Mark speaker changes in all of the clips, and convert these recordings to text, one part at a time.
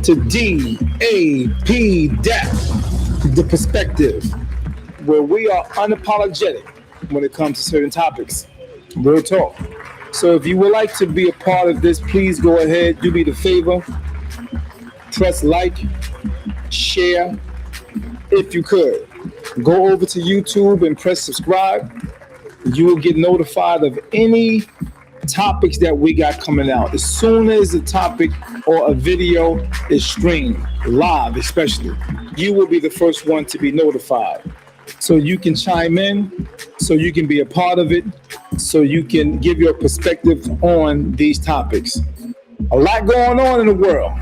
Speaker 1: to D.A.P. The perspective, where we are unapologetic when it comes to certain topics. Real talk. So if you would like to be a part of this, please go ahead, do me the favor, press like, share, if you could. Go over to YouTube and press subscribe. You will get notified of any topics that we got coming out. As soon as a topic or a video is streamed, live especially, you will be the first one to be notified. So you can chime in, so you can be a part of it, so you can give your perspective on these topics. A lot going on in the world.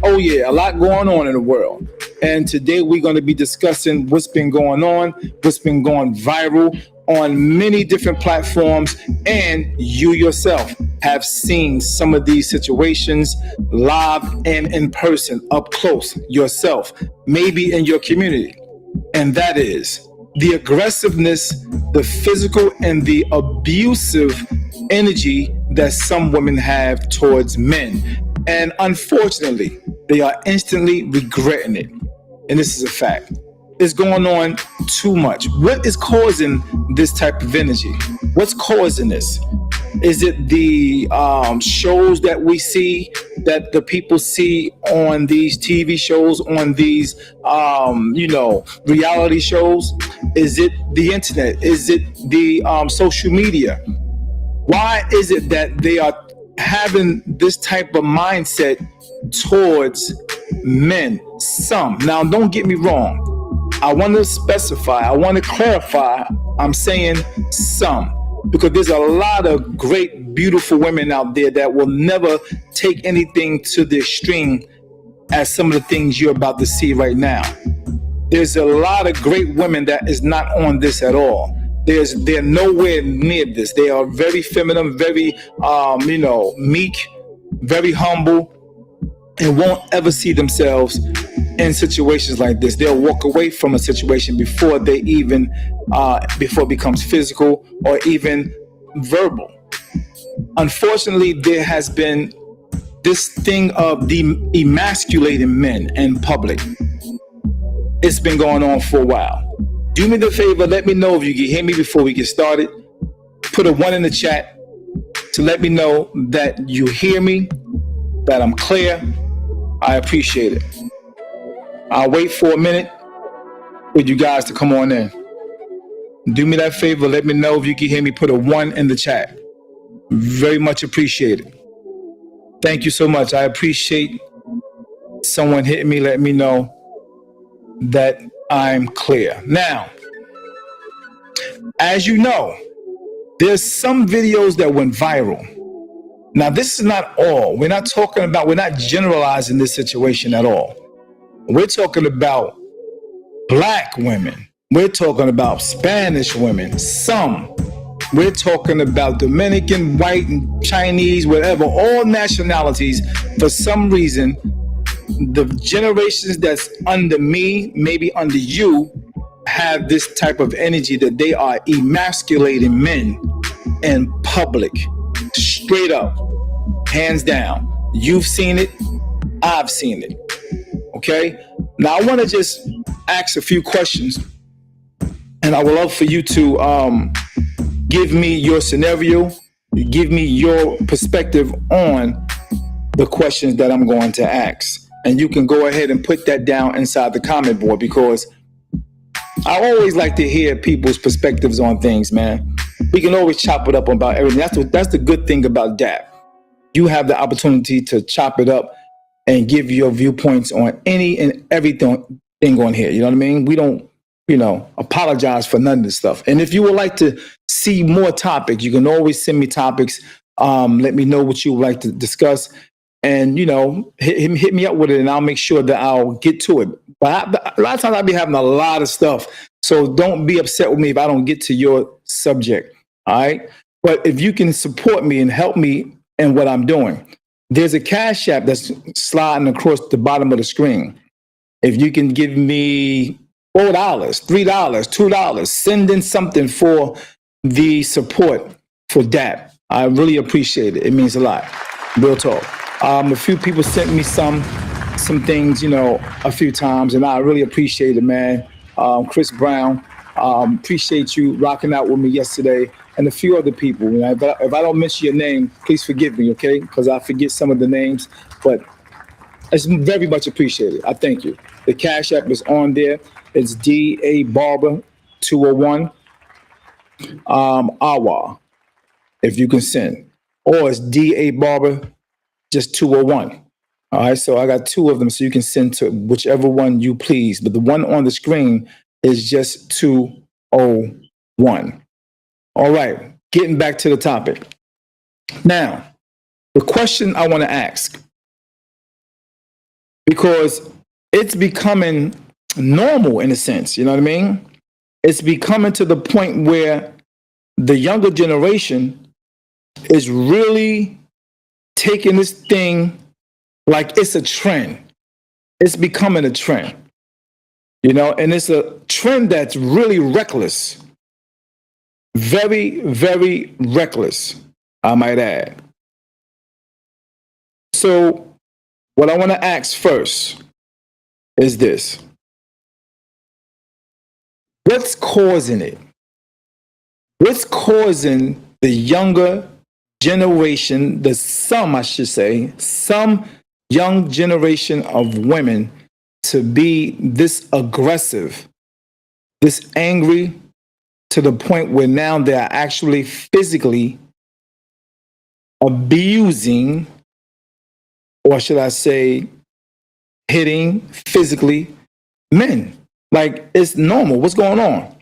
Speaker 1: Oh yeah, a lot going on in the world. And today we're going to be discussing what's been going on, what's been going viral on many different platforms, and you yourself have seen some of these situations live and in person, up close yourself, maybe in your community. And that is the aggressiveness, the physical and the abusive energy that some women have towards men. And unfortunately, they are instantly regretting it. And this is a fact. It's going on too much. What is causing this type of energy? What's causing this? Is it the shows that we see, that the people see on these TV shows, on these, reality shows? Is it the internet? Is it the social media? Why is it that they are having this type of mindset towards men? Some. Now, don't get me wrong. I want to specify, I want to clarify, I'm saying some, because there's a lot of great, beautiful women out there that will never take anything to the extreme as some of the things you're about to see right now. There's a lot of great women that is not on this at all. They're nowhere near this. They are very feminine, very, meek, very humble, and won't ever see themselves in situations like this. They'll walk away from a situation before they even, before it becomes physical or even verbal. Unfortunately, there has been this thing of emasculating men in public. It's been going on for a while. Do me the favor, let me know if you can hear me before we get started. Put a 1 in the chat to let me know that you hear me, that I'm clear. I appreciate it. I'll wait for a minute for you guys to come on in. Do me that favor, let me know if you can hear me. Put a 1 in the chat. Very much appreciated. Thank you so much. I appreciate someone hitting me, letting me know that I'm clear. Now, as you know, there's some videos that went viral. Now, this is not all. We're not generalizing this situation at all. We're talking about black women. We're talking about Spanish women, some. We're talking about Dominican, white, and Chinese, whatever, all nationalities. For some reason, the generations that's under me, maybe under you, have this type of energy that they are emasculating men in public. Straight up, hands down. You've seen it, I've seen it. Okay? Now I want to just ask a few questions, and I would love for you to give me your scenario, give me your perspective on the questions that I'm going to ask. And you can go ahead and put that down inside the comment board, because I always like to hear people's perspectives on things, man. We can always chop it up about everything. That's the good thing about D.A.P. You have the opportunity to chop it up and give your viewpoints on any and everything on here. You know what I mean? We don't, apologize for none of this stuff. And if you would like to see more topics, you can always send me topics. Let me know what you would like to discuss. And, hit me up with it, and I'll make sure that I'll get to it. But a lot of times I'll be having a lot of stuff. So don't be upset with me if I don't get to your subject. All right. But if you can support me and help me in what I'm doing, there's a Cash App that's sliding across the bottom of the screen. If you can give me $4, $3, $2, send in something for the support for D.A.P. I really appreciate it. It means a lot. Real talk. A few people sent me some some things, a few times, and I really appreciate it, man. Chris Brown, appreciate you rocking out with me yesterday, and a few other people. If I don't mention your name, please forgive me, okay? Because I forget some of the names, but it's very much appreciated. I thank you. The Cash App is on there. It's D.A. Barber 201 Awa, if you can send. Or it's D.A. Barber just 201. All right, so I got two of them, so you can send to whichever one you please. But the one on the screen is just 201. All right, getting back to the topic. Now, the question I want to ask, because it's becoming normal in a sense, you know what I mean? It's becoming to the point where the younger generation is really taking this thing like it's a trend. It's becoming a trend, and it's a trend that's really reckless. Very, very reckless, I might add. So, what I want to ask first is this: what's causing it? What's causing the younger generation, I should say, some young generation of women to be this aggressive, this angry, to the point where now they are actually physically abusing, or should I say, hitting physically men? Like, it's normal. What's going on?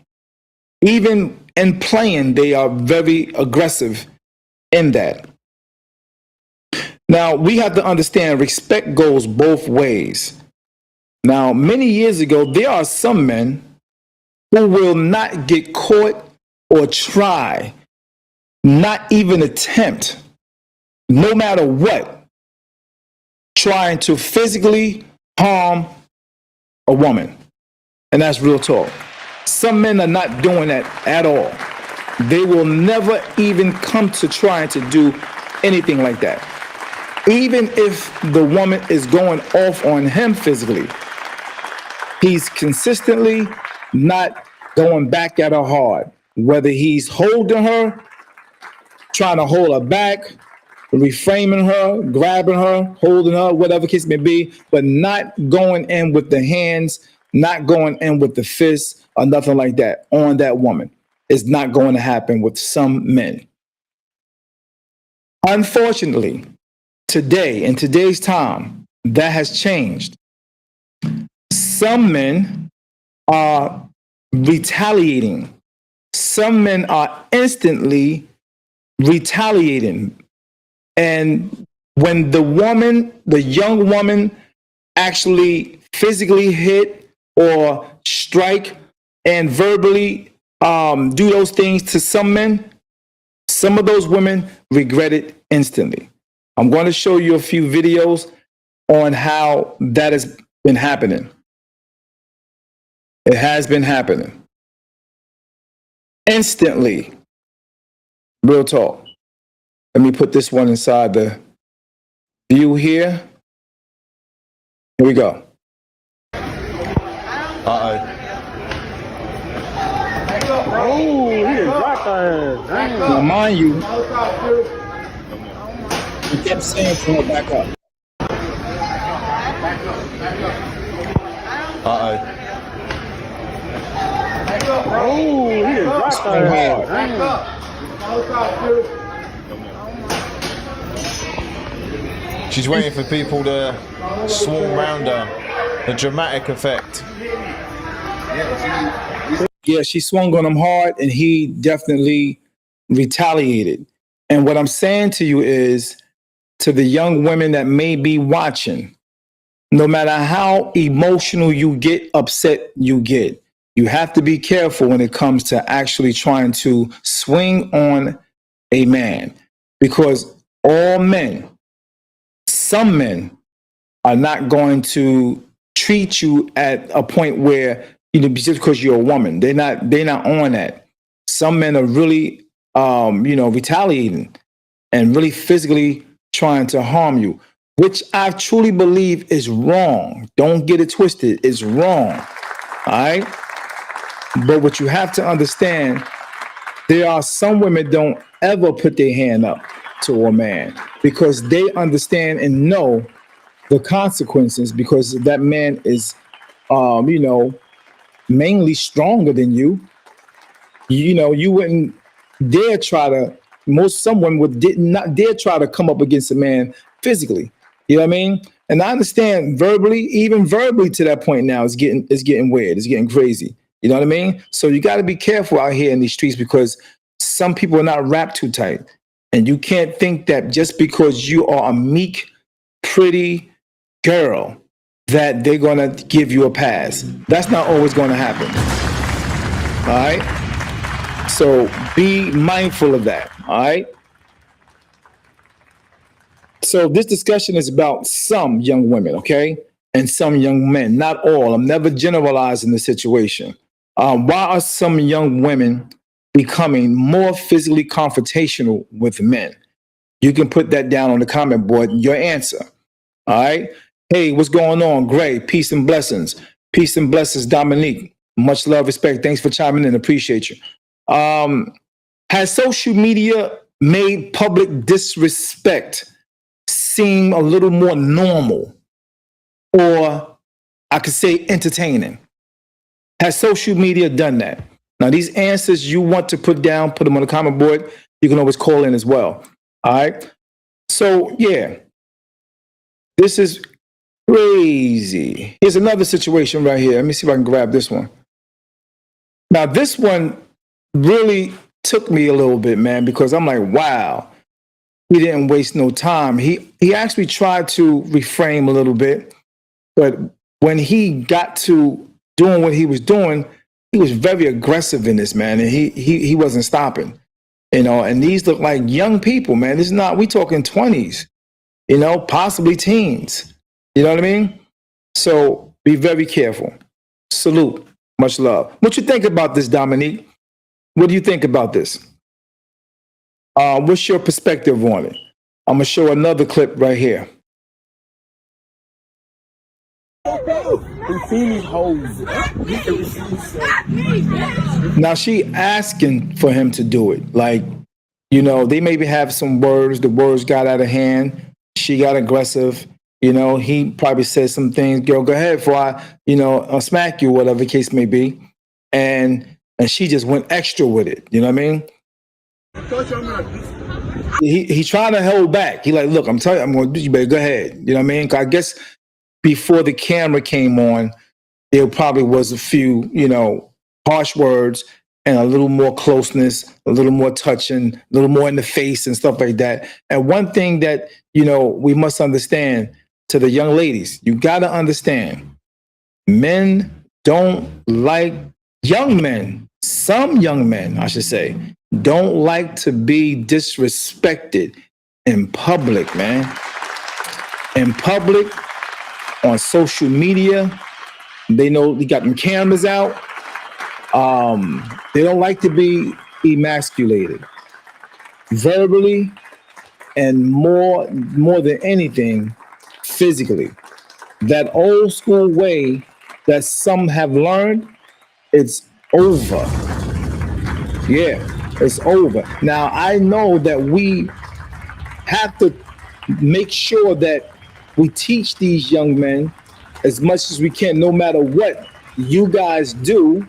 Speaker 1: Even in playing, they are very aggressive in that. Now, we have to understand respect goes both ways. Now, many years ago, there are some men who will not get caught or try, not even attempt, no matter what, trying to physically harm a woman. And that's real talk. Some men are not doing that at all. They will never even come to trying to do anything like that. Even if the woman is going off on him physically, he's consistently not going back at her hard. Whether he's holding her, trying to hold her back, reframing her, grabbing her, holding her, whatever case may be, but not going in with the hands, not going in with the fists or nothing like that on that woman. It's not going to happen with some men. Unfortunately, today, in today's time, that has changed. Some men are retaliating. Some men are instantly retaliating. And when the young woman actually physically hit or strike and verbally do those things to some men, some of those women regret it instantly. I'm going to show you a few videos on how that has been happening. It has been happening. Instantly. Real talk. Let me put this one inside the view here. Here we go.
Speaker 2: Uh-oh.
Speaker 3: Oh, he just dropped her.
Speaker 1: Now, mind you, he kept saying for her back up.
Speaker 2: Uh-oh.
Speaker 3: Oh, he just dropped her.
Speaker 2: She's waiting for people to swarm around her. The dramatic effect.
Speaker 1: Yeah, she swung on him hard, and he definitely retaliated. And what I'm saying to you is, to the young women that may be watching, no matter how emotional you get, upset you get, you have to be careful when it comes to actually trying to swing on a man. Because all men, some men, are not going to treat you at a point where, just because you're a woman, they're not on that. Some men are really, retaliating and really physically trying to harm you. which I truly believe is wrong. Don't get it twisted. It's wrong. All right. But what you have to understand, there are some women don't ever put their hand up to a man because they understand and know the consequences because that man is, you know, mainly stronger than you. You know, you wouldn't dare try to. Most someone would did not dare try to come up against a man physically. You know what I mean? And I understand verbally, even verbally to that point now, it's getting weird. It's getting crazy. You know what I mean? So you got to be careful out here in these streets because some people are not wrapped too tight, and you can't think that just because you are a meek, pretty girl that they're gonna give you a pass. That's not always gonna happen. All right. So be mindful of that. All right. So this discussion is about some young women, okay, and some young men. Not all. I'm never generalizing the situation. Why are some young women becoming more physically confrontational with men? You can put that down on the comment board. Your answer. All right. Hey, what's going on? Gray, peace and blessings. Peace and blessings, Dominique. Much love, respect. Thanks for chiming in. Appreciate you. Has social media made public disrespect seem a little more normal, or I could say entertaining? Has social media done that? Now, these answers you want to put down, put them on the comment board. You can always call in as well. All right. So, yeah, this is crazy. Here's another situation right here. Let me see if I can grab this one. Now, this one really took me a little bit, man, because I'm like, wow, he didn't waste no time. He actually tried to reframe a little bit, but when he got to doing what he was doing, he was very aggressive in this, man, and he wasn't stopping. You know, and these look like young people, man. This is not, we talking 20s, you know, possibly teens. You know what I mean? So be very careful. Salute. Much love. What you think about this, Dominique? What do you think about this? What's your perspective on it? I'm gonna show another clip right here. Now she asking for him to do it. Like, you know, they maybe have some words. The words got out of hand. She got aggressive. You know, he probably said some things. Girl, go ahead before I, you know, I'll smack you, whatever the case may be. And she just went extra with it. You know what I mean? He trying to hold back. He like, look, I'm telling you, I'm going to do. You better go ahead. You know what I mean? I guess before the camera came on, there probably was a few, you know, harsh words and a little more closeness, a little more touching, a little more in the face and stuff like that. And one thing that, you know, we must understand to the young ladies, you got to understand, men don't like young men. Some young men, I should say, don't like to be disrespected in public, man. In public, on social media, they know they got them cameras out. They don't like to be emasculated verbally and more than anything, physically. That old school way that some have learned, it's over. Yeah, it's over. Now, I know that we have to make sure that we teach these young men as much as we can, no matter what you guys do,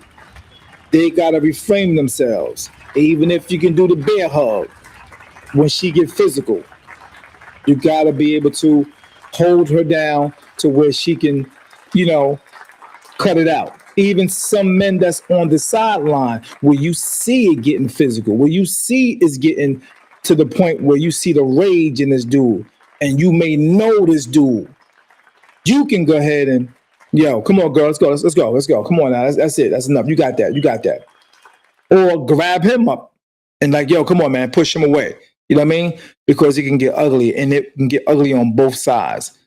Speaker 1: they gotta reframe themselves. Even if you can do the bear hug when she get physical, you gotta be able to hold her down to where she can, you know, cut it out. Even some men that's on the sideline, where you see it getting physical, where you see it's getting to the point where you see the rage in this dude, and you may know this dude, you can go ahead and, yo, come on, girl, let's go, let's go. Come on now, that's it, that's enough. You got that. Or grab him up and like, yo, come on, man, push him away. You know what I mean? Because it can get ugly, and it can get ugly on both sides.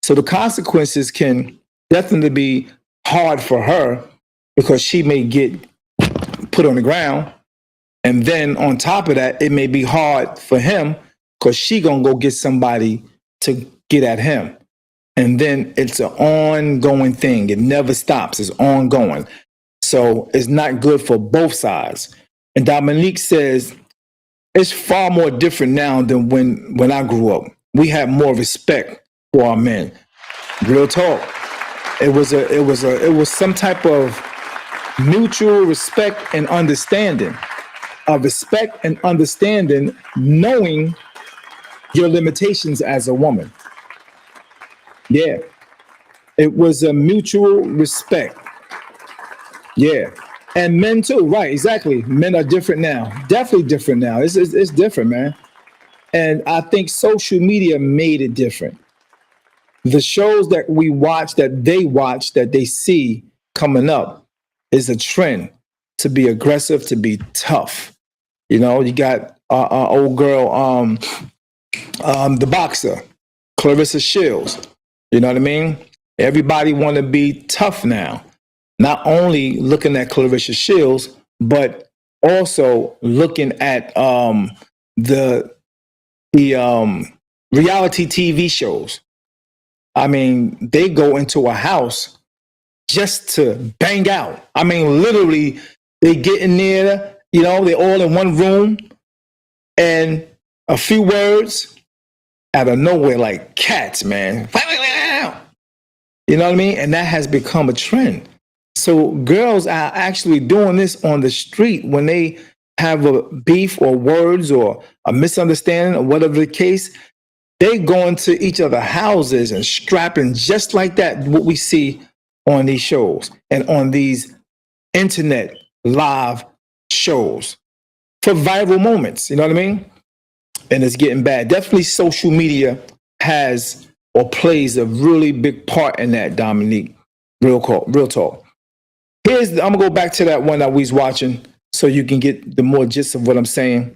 Speaker 1: So the consequences can definitely be hard for her because she may get put on the ground. And then on top of that, it may be hard for him because she gonna go get somebody to get at him. And then it's an ongoing thing. It never stops. It's ongoing. So it's not good for both sides. And Dominique says it's far more different now than when I grew up. We have more respect for our men. Real talk. It was some type of mutual respect and understanding. A respect and understanding, knowing your limitations as a woman. Yeah. It was a mutual respect. Yeah. And men too, right? Exactly. Men are different now. Definitely different now. It's different, man. And I think social media made it different. The shows that we watch, that they see coming up is a trend to be aggressive, to be tough. You know, you got old girl, the boxer, Clarissa Shields. You know what I mean? Everybody want to be tough now. Not only looking at Clarissa Shields, but also looking at the reality TV shows. I mean, they go into a house just to bang out. I mean, literally, they get in there, you know, they're all in one room and a few words out of nowhere, like cats, man. You know what I mean? And that has become a trend. So girls are actually doing this on the street when they have a beef or words or a misunderstanding or whatever the case. They go into each other's houses and strapping just like that, what we see on these shows and on these internet live shows for viral moments. You know what I mean? And it's getting bad. Definitely social media has or plays a really big part in that, Dominique. Real talk. I'm gonna go back to that one that we was watching so you can get the more gist of what I'm saying.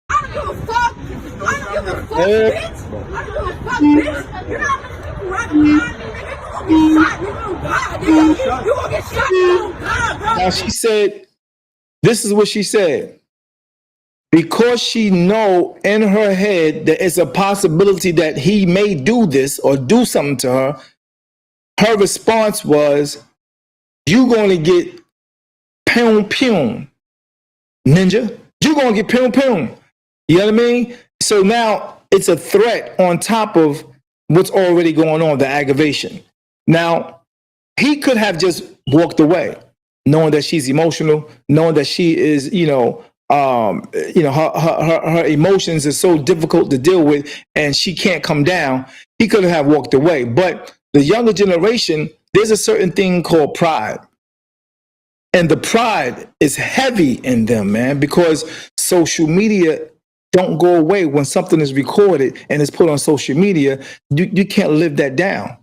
Speaker 4: I don't give a fuck. I don't give a fuck, bitch. I don't give a fuck, bitch. You're not right behind me, nigga. You gonna get shot. You gonna die, nigga. You gonna get shot. You gonna die, bro.
Speaker 1: Now she said, this is what she said. Because she know in her head that it's a possibility that he may do this or do something to her, her response was, you gonna get poom poom, ninja. You gonna get poom poom. You know what I mean? So now it's a threat on top of what's already going on, the aggravation. Now, he could have just walked away, knowing that she's emotional, knowing that she is, her emotions are so difficult to deal with and she can't come down. He could have walked away. But the younger generation, there's a certain thing called pride. And the pride is heavy in them, man, because social media don't go away. When something is recorded and is put on social media, you can't live that down.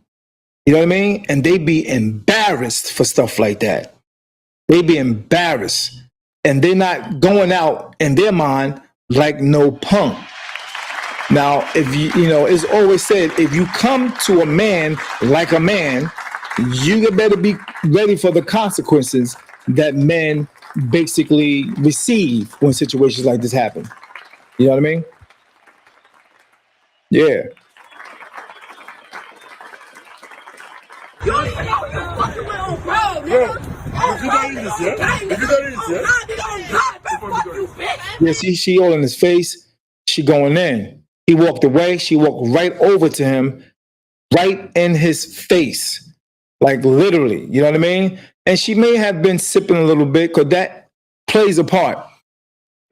Speaker 1: You know what I mean? And they be embarrassed for stuff like that. They be embarrassed. And they're not going out in their mind like no punk. Now, if it's always said, if you come to a man like a man, you better be ready for the consequences that men basically receive when situations like this happen. You know what I mean? Yeah.
Speaker 4: You don't even know who you fucking with on bro, nigga.
Speaker 3: If you got in this, yeah? If you got in this, yeah?
Speaker 1: Yeah, see, she all in his face. She going in. He walked away. She walked right over to him, right in his face. Like literally, you know what I mean? And she may have been sipping a little bit because that plays a part.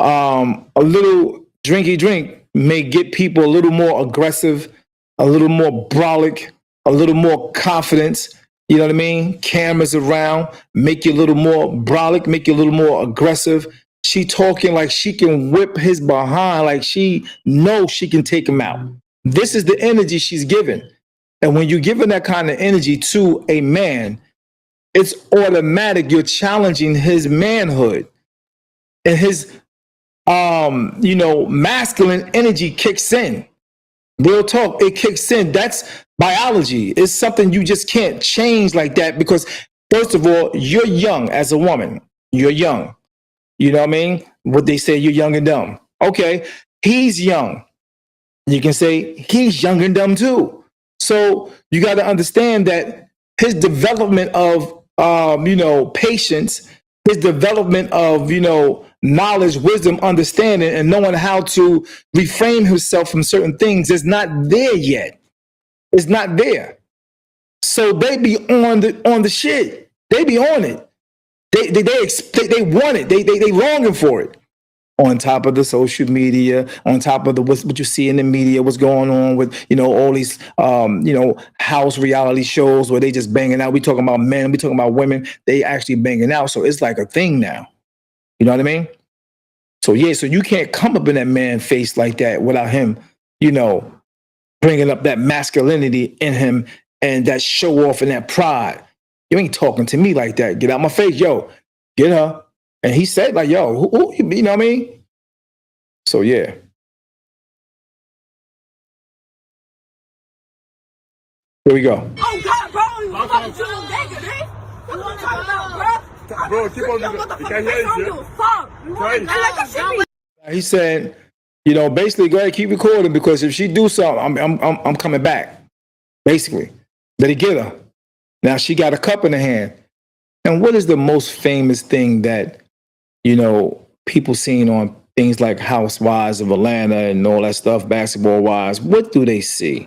Speaker 1: A little drinky drink may get people a little more aggressive, a little more brolic, a little more confidence. You know what I mean? Cameras around, make you a little more brolic, make you a little more aggressive. She talking like she can whip his behind, like she knows she can take him out. This is the energy she's giving. And when you're giving that kind of energy to a man, it's automatic. You're challenging his manhood. And his masculine energy kicks in. Real talk, it kicks in. That's biology. It's something you just can't change like that because, first of all, you're young as a woman. You're young. You know what I mean? What they say, you're young and dumb. Okay, he's young. You can say he's young and dumb too. So you got to understand that his development of, patience, his development of, knowledge, wisdom, understanding, and knowing how to reframe himself from certain things is not there yet. It's not there. So they be on the shit. They be on it. They want it. They longing for it. On top of the social media, on top of the what you see in the media, what's going on with all these house reality shows where they just banging out. We talking about men, we talking about women. They actually banging out, so it's like a thing now. You know what I mean? So yeah, so you can't come up in that man face like that without him, bringing up that masculinity in him and that show off and that pride. You ain't talking to me like that. Get out my face, yo. Get her. And he said, like, yo, who, you know what I mean? So, yeah. Here we go.
Speaker 4: Oh, God, bro. You fucking to your nigga, man. What you talking about, bro?
Speaker 3: Bro, keep on doing it. You can't hear it.
Speaker 1: He said, basically, go ahead, keep recording because if she do something, I'm coming back. Basically. Let it get her. Now she got a cup in her hand. And what is the most famous thing that, people seen on things like Housewives of Atlanta and all that stuff, basketball wise? What do they see?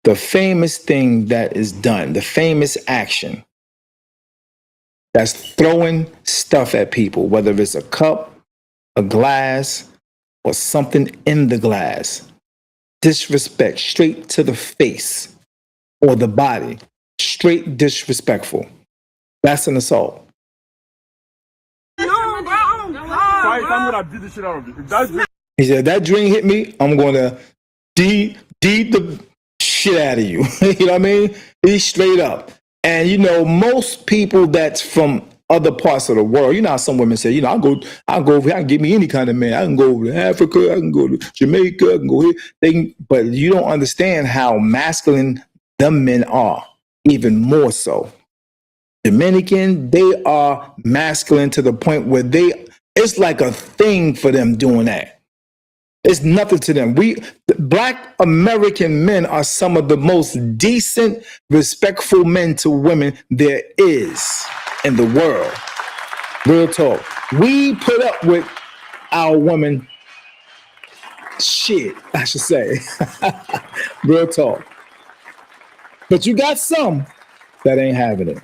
Speaker 1: The famous thing that is done, the famous action that's throwing stuff at people, whether it's a cup, a glass, or something in the glass. Disrespect straight to the face or the body. Straight disrespectful. That's an assault.
Speaker 3: I'm gonna beat the shit out of you. If that's
Speaker 1: He said, that drink hit me, I'm gonna deed the shit out of you. You know what I mean? He's straight up. And most people that's from other parts of the world, how some women say, I'll go over here, I can get me any kind of man. I can go over to Africa, I can go to Jamaica, I can go here. But you don't understand how masculine them men are, even more so. Dominican, they are masculine to the point where it's like a thing for them doing that. It's nothing to them. Black American men are some of the most decent, respectful men to women there is in the world. Real talk. We put up with our women shit, I should say. Real talk. But you got some that ain't having it.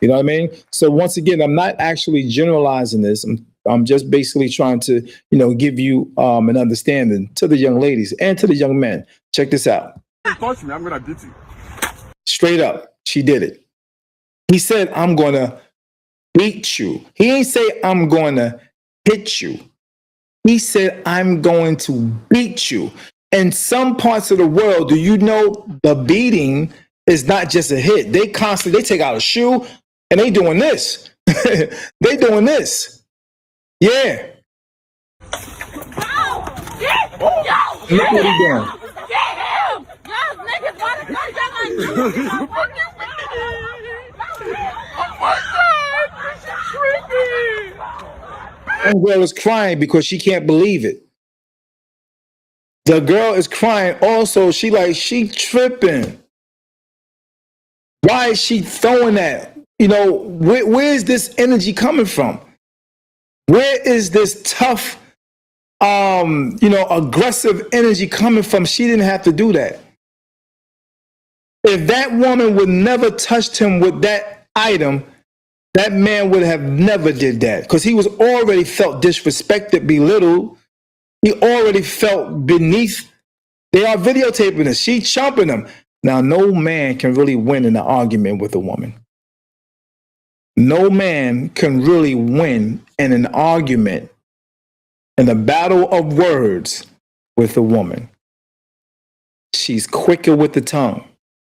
Speaker 1: You know what I mean? So once again, I'm not actually generalizing this. I'm just basically trying to, give you an understanding to the young ladies and to the young men. Check this out.
Speaker 3: touch me, I'm gonna beat you.
Speaker 1: Straight up, she did it. He said, I'm gonna beat you. He ain't say I'm gonna hit you. He said, I'm going to beat you. In some parts of the world, do you know the beating is not just a hit? They take out a shoe and they doing this. They doing this. Yeah. Look what he doing. And girl is crying because she can't believe it. The girl is crying also. She tripping. Why is she throwing that? Where is this energy coming from? Where is this tough, aggressive energy coming from? She didn't have to do that. If that woman would never touched him with that item, that man would have never did that because he was already felt disrespected, belittled. He already felt beneath. They are videotaping this. She chomping him. Now, no man can really win in an argument with a woman. No man can really win in an argument, in a battle of words with a woman. She's quicker with the tongue.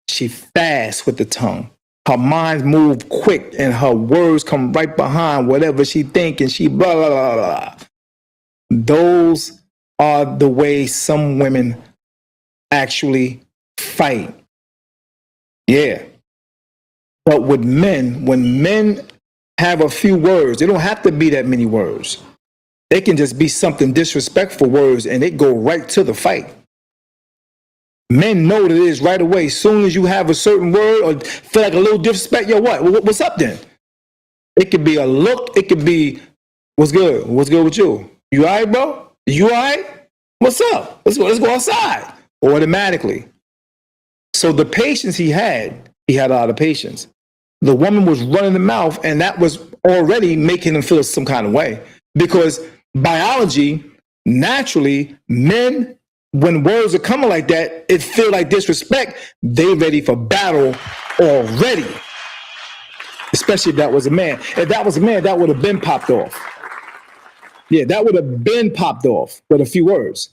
Speaker 1: She's fast with the tongue. Her mind moves quick and her words come right behind whatever she thinks and she blah, blah, blah, blah. Those are the ways some women actually fight. Yeah. But with men, when men have a few words, they don't have to be that many words. They can just be something disrespectful words and they go right to the fight. Men know what it is right away. As soon as you have a certain word or feel like a little disrespect, yo, what's up then? It could be a look. It could be, what's good? What's good with you? You all right, bro? You all right? What's up? Let's go outside. Automatically. So the patience he had a lot of patience. The woman was running the mouth, and that was already making him feel some kind of way. Because biology, naturally, men, when words are coming like that, it feel like disrespect. They ready for battle already. Especially if that was a man. If that was a man, that would have been popped off. Yeah, that would have been popped off with a few words.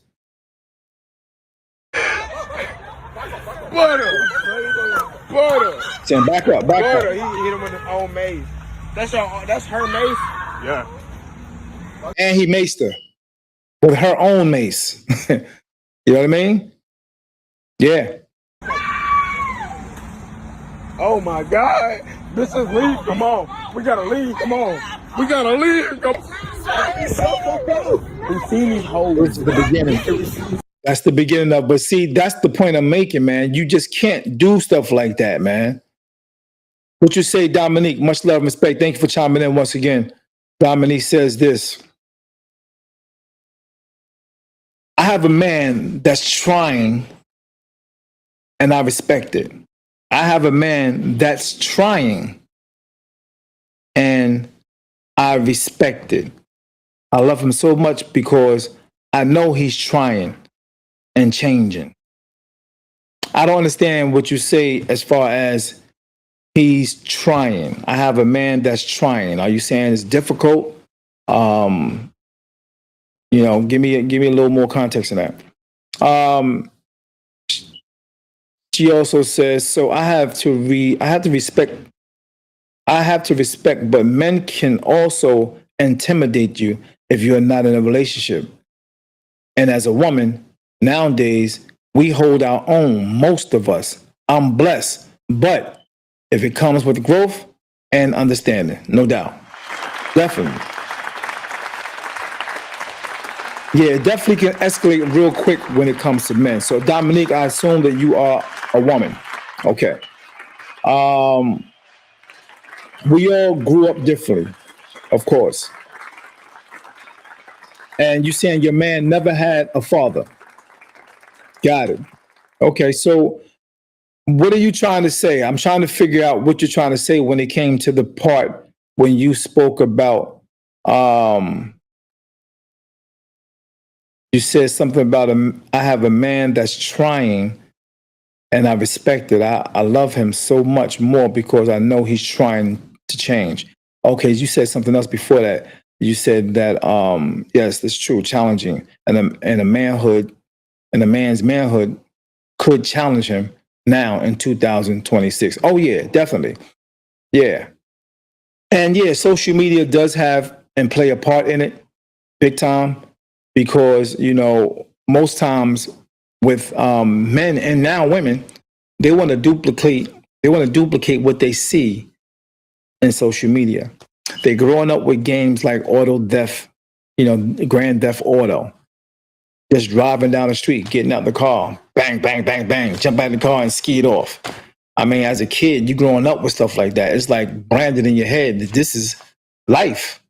Speaker 3: Butter.
Speaker 1: Sam, back up.
Speaker 3: Butter. He hit him with his own mace. That's her mace? Yeah.
Speaker 1: And he maced her with her own mace. You know what I mean? Yeah.
Speaker 3: Oh my God. This is leave. Come on. We gotta leave. Come on. We gotta leave. Come on. We've seen these hoes.
Speaker 1: This is the beginning. That's the beginning of, but see, that's the point I'm making, man. You just can't do stuff like that, man. What you say, Dominique? Much love and respect. Thank you for chiming in once again. Dominique says this. I have a man that's trying, and I respect it. I have a man that's trying, and I respect it. I love him so much because I know he's trying and changing. I don't understand what you say as far as he's trying. I have a man that's trying. Are you saying it's difficult? You know, give me a little more context in that. She also says, so I have to respect, but men can also intimidate you if you're not in a relationship. And as a woman, nowadays, we hold our own, most of us. I'm blessed. But if it comes with growth and understanding, no doubt. Definitely. Yeah, it definitely can escalate real quick when it comes to men. So, Dominique, I assume that you are a woman. Okay. We all grew up differently, of course. And you're saying your man never had a father. Got it. Okay, so what are you trying to say? I'm trying to figure out what you're trying to say when it came to the part when you spoke about, you said something about, I have a man that's trying and I respect it. I love him so much more because I know he's trying to change. Okay, you said something else before that. You said that, yes, that's true, challenging. And a manhood, and a man's manhood could challenge him now in 2026. Oh, yeah, definitely. Yeah. And yeah, social media does have and play a part in it, big time, because, you know, most times with men and now women, they want to duplicate what they see in social media. They're growing up with games like auto theft, you know, grand theft auto. Just driving down the street, getting out the car, bang, bang, bang, bang, jump out the car and ski it off. I mean, as a kid, you growing up with stuff like that. It's like branded in your head that this is life.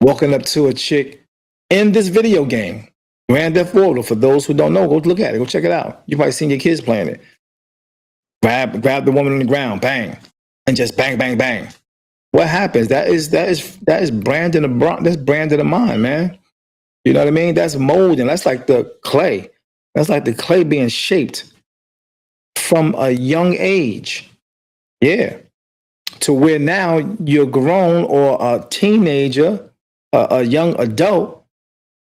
Speaker 1: Walking up to a chick in this video game, Grand Theft Auto. For those who don't know, go look at it. Go check it out. You've probably seen your kids playing it. Grab the woman on the ground, bang, and just bang, bang, bang. What happens? That is branding that's branding the mind, man. You know what I mean? That's molding. That's like the clay. That's like the clay being shaped from a young age. Yeah. To where now you're grown or a teenager, a young adult,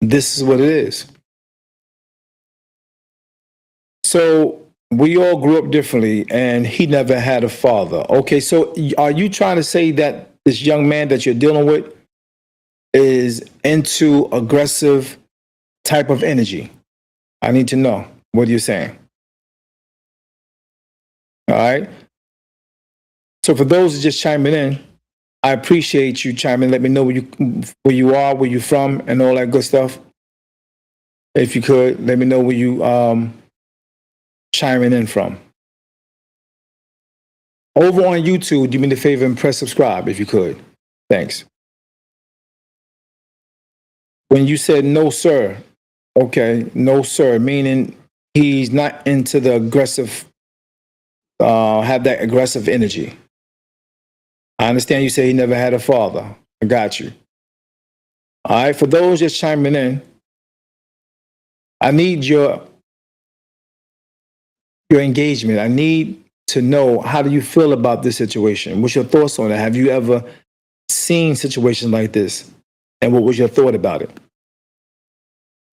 Speaker 1: this is what it is. So we all grew up differently and he never had a father. Okay, so are you trying to say that this young man that you're dealing with is into aggressive type of energy? I need to know what you're saying. All right. So for those just chiming in, I appreciate you chiming in. Let me know where you are, where you're from, and all that good stuff. If you could, let me know where you chiming in from. Over on YouTube, do me the favor and press subscribe if you could. Thanks. When you said no, sir, okay, no, sir, meaning he's not into the aggressive, have that aggressive energy. I understand you say he never had a father. I got you. All right, for those just chiming in, I need your engagement. I need to know, how do you feel about this situation? What's your thoughts on it? Have you ever seen situations like this? And what was your thought about it?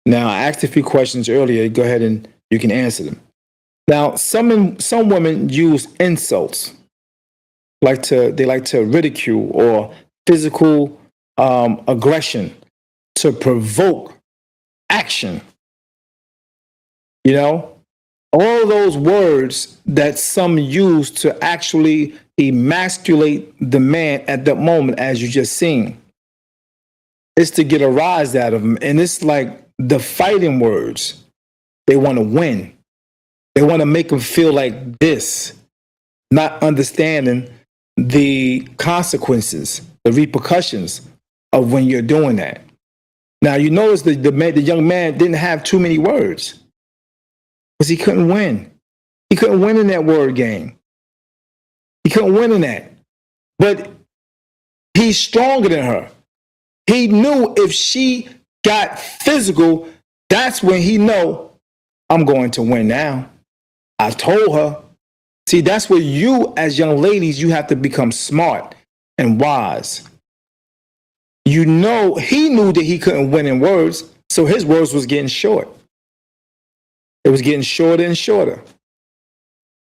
Speaker 1: Now, I asked a few questions earlier. Go ahead and you can answer them. Now, some women use insults, they like to ridicule or physical aggression to provoke action. You know, all those words that some use to actually emasculate the man at that moment, as you just seen, is to get a rise out of him. And it's like the fighting words. They want to win. They want to make him feel like this, not understanding the consequences, the repercussions of when you're doing that. Now, you notice the young man didn't have too many words because he couldn't win. He couldn't win in that word game. He couldn't win in that. But he's stronger than her. He knew if she got physical, that's when he know, I'm going to win now. I told her. See, that's where you, as young ladies, you have to become smart and wise. You know, he knew that he couldn't win in words, so his words was getting short. It was getting shorter and shorter.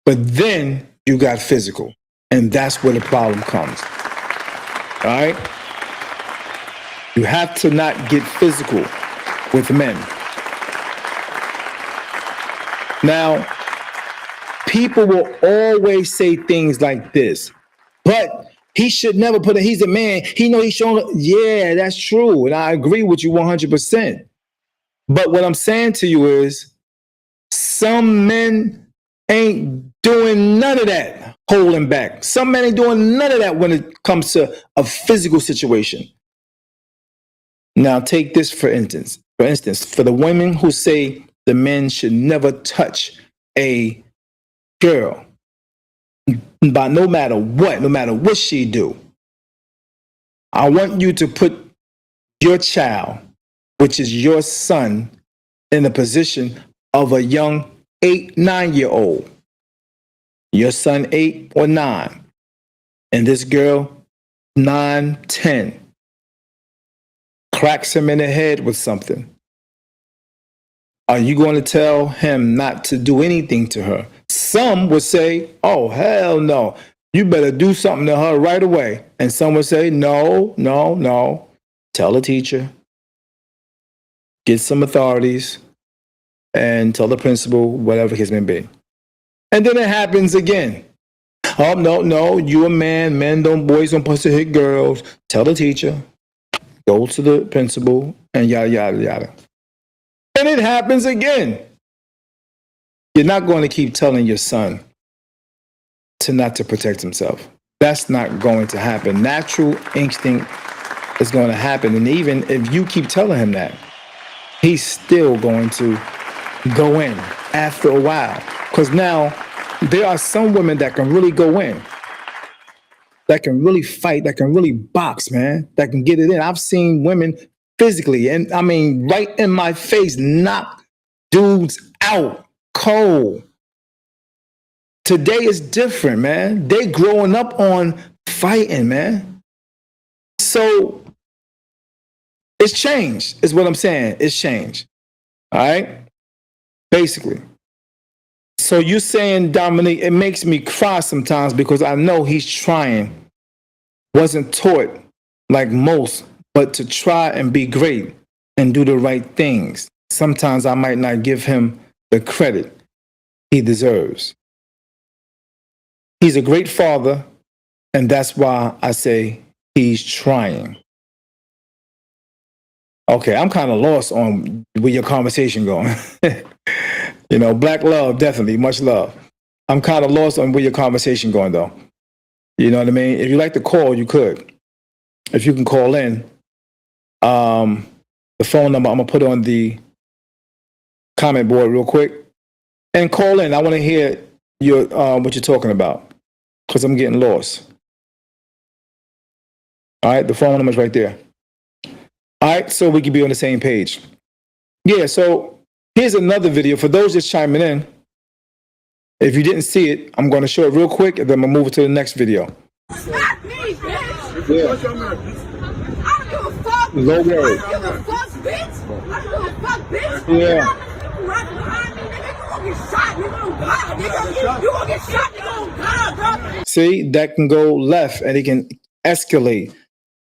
Speaker 1: But then you got physical, and that's where the problem comes. All right? You have to not get physical with men. Now, people will always say things like this, but he should never put it. He's a man. He know he's showing. Yeah, that's true. And I agree with you 100%. But what I'm saying to you is some men ain't doing none of that holding back. Some men ain't doing none of that when it comes to a physical situation. Now, take this for instance. For the women who say the men should never touch a girl, but no matter what she do, I want you to put your child, which is your son, in the position of a young 8, 9-year-old. Your son 8 or 9, and this girl 9, 10. Cracks him in the head with something. Are you going to tell him not to do anything to her? Some would say, oh, hell no. You better do something to her right away. And some would say, no. Tell the teacher. Get some authorities and tell the principal, whatever the case may be. And then it happens again. Oh, no, you a man. Boys don't supposed to hit girls. Tell the teacher. Go to the principal and yada, yada, yada. And it happens again. You're not going to keep telling your son not to protect himself. That's not going to happen. Natural instinct is going to happen. And even if you keep telling him that, he's still going to go in after a while. Because now there are some women that can really go in, that can really fight, that can really box, man, that can get it in. I've seen women physically, and I mean, right in my face, knock dudes out cold. Today is different, man. They growing up on fighting, man. So it's changed, is what I'm saying. It's changed. All right? Basically. So you're saying, Dominique, it makes me cry sometimes because I know he's trying. Wasn't taught like most, but to try and be great and do the right things. Sometimes I might not give him the credit he deserves. He's a great father, and that's why I say he's trying. Okay, I'm kind of lost on where your conversation going. You You know, black love, definitely, much love. I'm kind of lost on where your conversation going though. You know what I mean? If you like to call, you could. If you can call in, um, the phone number I'm gonna put on the comment board real quick and call in. I want to hear your what you're talking about because I'm getting lost. All right, the phone number's right there. All right, so we can be on the same page. Yeah, so here's another video for those just chiming in. If you didn't see it, I'm going to show it real quick and then I'm going to move it to the next video.
Speaker 4: Slap me, bitch.
Speaker 1: Yeah.
Speaker 3: What y'all gonna beat?
Speaker 4: I don't give a fuck.
Speaker 1: Low word.
Speaker 4: I don't give a fuck, bitch. I don't give a fuck, bitch.
Speaker 1: Yeah.
Speaker 4: You right behind me, nigga. You gonna get shot, nigga. On God, nigga. You gonna get shot, nigga. On God, bro.
Speaker 1: See, that can go left and it can escalate.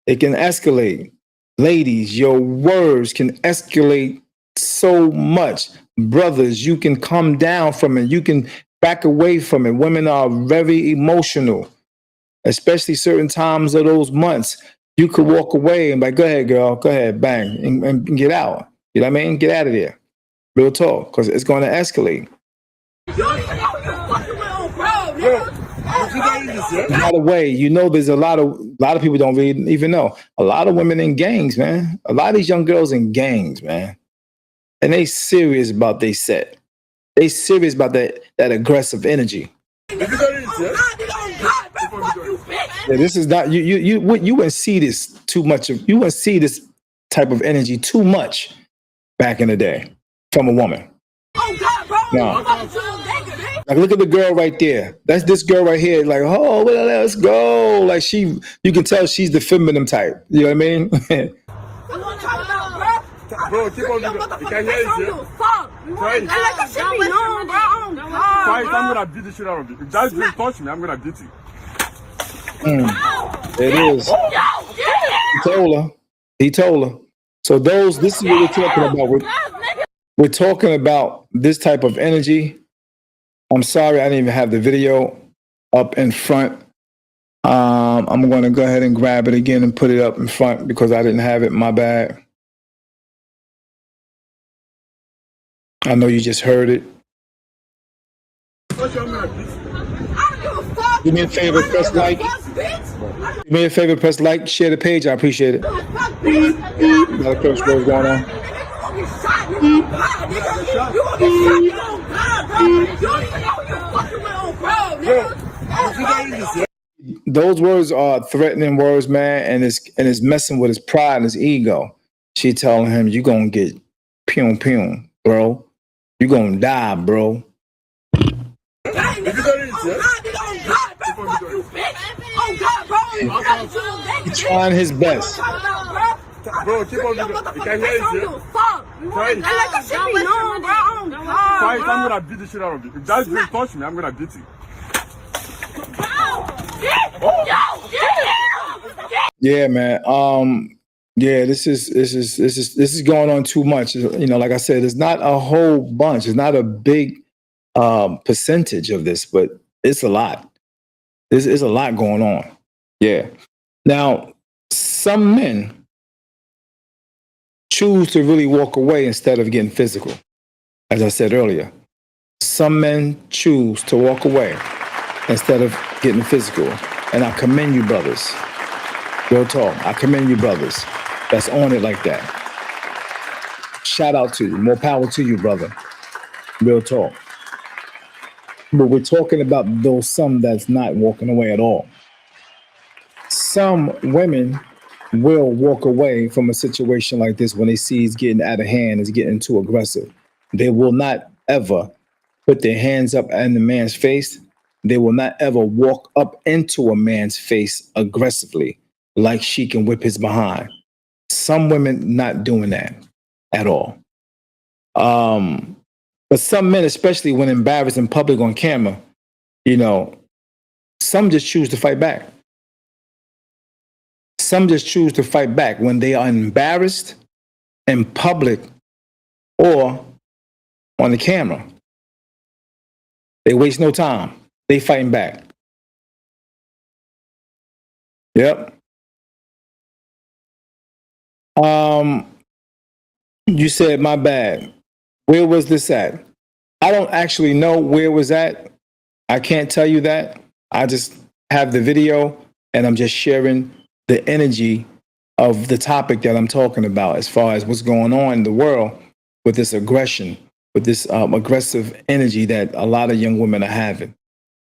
Speaker 1: It can escalate. Ladies, your words can escalate so much. Brothers, you can come down from it. You can back away from it. Women are very emotional, especially certain times of those months. You could walk away and be like, go ahead, girl, go ahead, bang, and get out. You know what I mean? Get out of there. Real talk, because it's going to escalate.
Speaker 4: You don't even know who you're fucking with, on bro, nigga.
Speaker 1: By the way, you know, there's a lot of people don't really even know. A lot of women in gangs, man. A lot of these young girls in gangs, man. And they serious about they set. They serious about that aggressive energy. Yeah, this is not you wouldn't see this too much of you wouldn't see this type of energy too much back in the day from a woman. No. Like, look at the girl right there. That's this girl right here. Like, oh, well, let's go. Like you can tell she's the feminine type. You know what I mean?
Speaker 3: Bro, keep on doing it. You can't hear it. Try it. I'm gonna beat the shit out of you. If that girl touch me, I'm gonna beat you.
Speaker 1: It is. He told her. So this is what we're talking about. We're talking about this type of energy. I'm sorry I didn't even have the video up in front. I'm going to go ahead and grab it again and put it up in front because I didn't have it. My bad. I know you just heard it. Do me a favor, press like. Do me a favor, press like, share the page. I appreciate it. Got a curse word going on. Those words are threatening words, man, and it's messing with his pride and his ego. She telling him, "You gonna get pew pew, bro. You gonna die, bro." He's trying his best.
Speaker 3: Bro, keep on doing it. You can't hear it. Try it. Try it. I'm gonna beat the shit out of you. If that girl touch me, I'm gonna beat you.
Speaker 1: Yeah, man. Yeah, this is going on too much. You know, like I said, it's not a whole bunch. It's not a big percentage of this, but it's a lot. There's a lot going on. Yeah. Now, some men choose to really walk away instead of getting physical. As I said earlier, some men choose to walk away instead of getting physical. And I commend you, brothers. Real talk. I commend you, brothers. That's on it like that. Shout out to you. More power to you, brother. Real talk. But we're talking about those some that's not walking away at all. Some women will walk away from a situation like this when they see it's getting out of hand, it's getting too aggressive. They will not ever put their hands up in the man's face. They will not ever walk up into a man's face aggressively like she can whip his behind. Some women not doing that at all. But some men, especially when embarrassed in public on camera, you know, some just choose to fight back. Some just choose to fight back when they are embarrassed in public or on the camera. They waste no time. They fighting back. Yep. You said, my bad. Where was this at? I don't actually know where it was at. I can't tell you that. I just have the video and I'm just sharing the energy of the topic that I'm talking about as far as what's going on in the world with this aggression, with this aggressive energy that a lot of young women are having.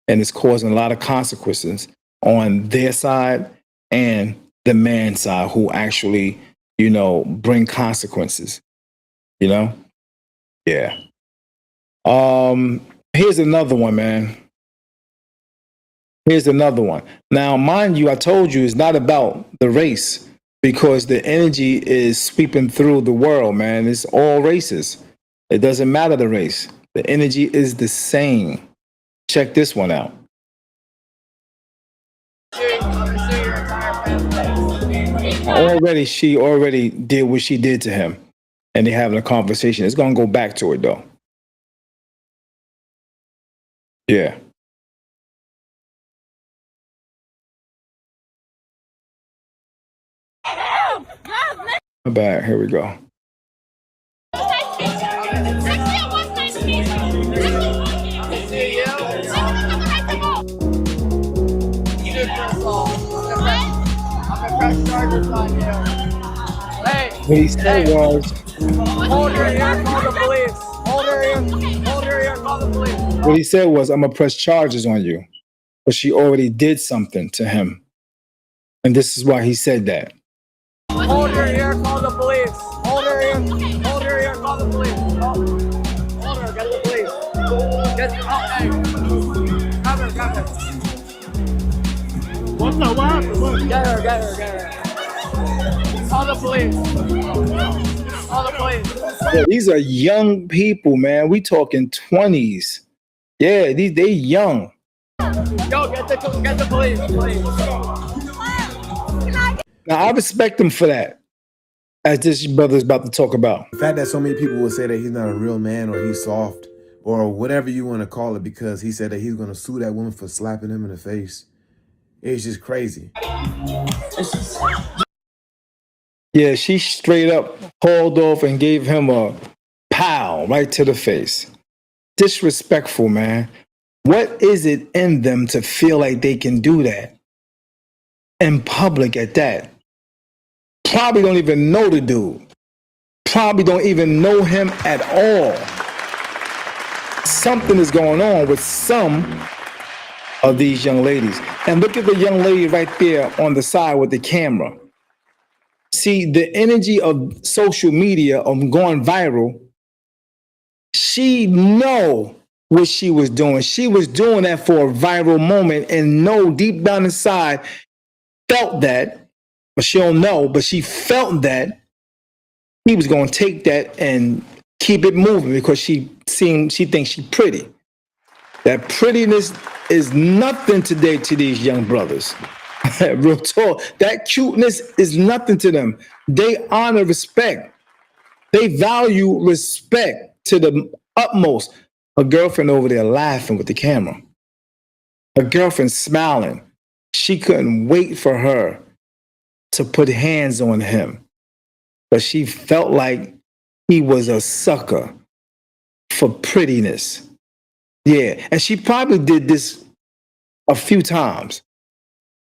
Speaker 1: And it's causing a lot of consequences on their side and the man's side who actually, bring consequences, you know? Yeah. Here's another one, man. Here's another one. Now, mind you, I told you it's not about the race because the energy is sweeping through the world, man. It's all races. It doesn't matter the race. The energy is the same. Check this one out. She already did what she did to him, and they're having a conversation. It's gonna go back to it though. Yeah. My bad. Here we go. What he said was,
Speaker 3: Hold her here, call the police. Hold her here, call the police.
Speaker 1: what he said was, I'm gonna press charges on you. But she already did something to him. And this is why he said that.
Speaker 3: Hold her here, call the police. Hold her here, call the police. Hold her, get the police. Hey. Grab her. What's up, what happened? Get her. Call the police.
Speaker 1: Yeah, these are young people, man. We talking 20s. Yeah, they young.
Speaker 3: Yo, get the police.
Speaker 1: Now, I respect him for that, as this brother's about to talk about.
Speaker 5: The fact that so many people will say that he's not a real man or he's soft or whatever you want to call it because he said that he's going to sue that woman for slapping him in the face. It's just crazy.
Speaker 1: Yeah, she straight up hauled off and gave him a pow right to the face. Disrespectful, man. What is it in them to feel like they can do that? In public at that. Probably don't even know the dude. Probably don't even know him at all. Something is going on with some of these young ladies. And look at the young lady right there on the side with the camera. See, the energy of social media, of going viral, she know what she was doing. She was doing that for a viral moment and know deep down inside, felt that, but she don't know, but she felt that he was going to take that and keep it moving because she thinks she's pretty. That prettiness is nothing today to these young brothers. Real talk. That cuteness is nothing to them. They honor respect. They value respect to the utmost. A girlfriend over there laughing with the camera. A girlfriend smiling. She couldn't wait for her to put hands on him. But she felt like he was a sucker for prettiness. Yeah. And she probably did this a few times.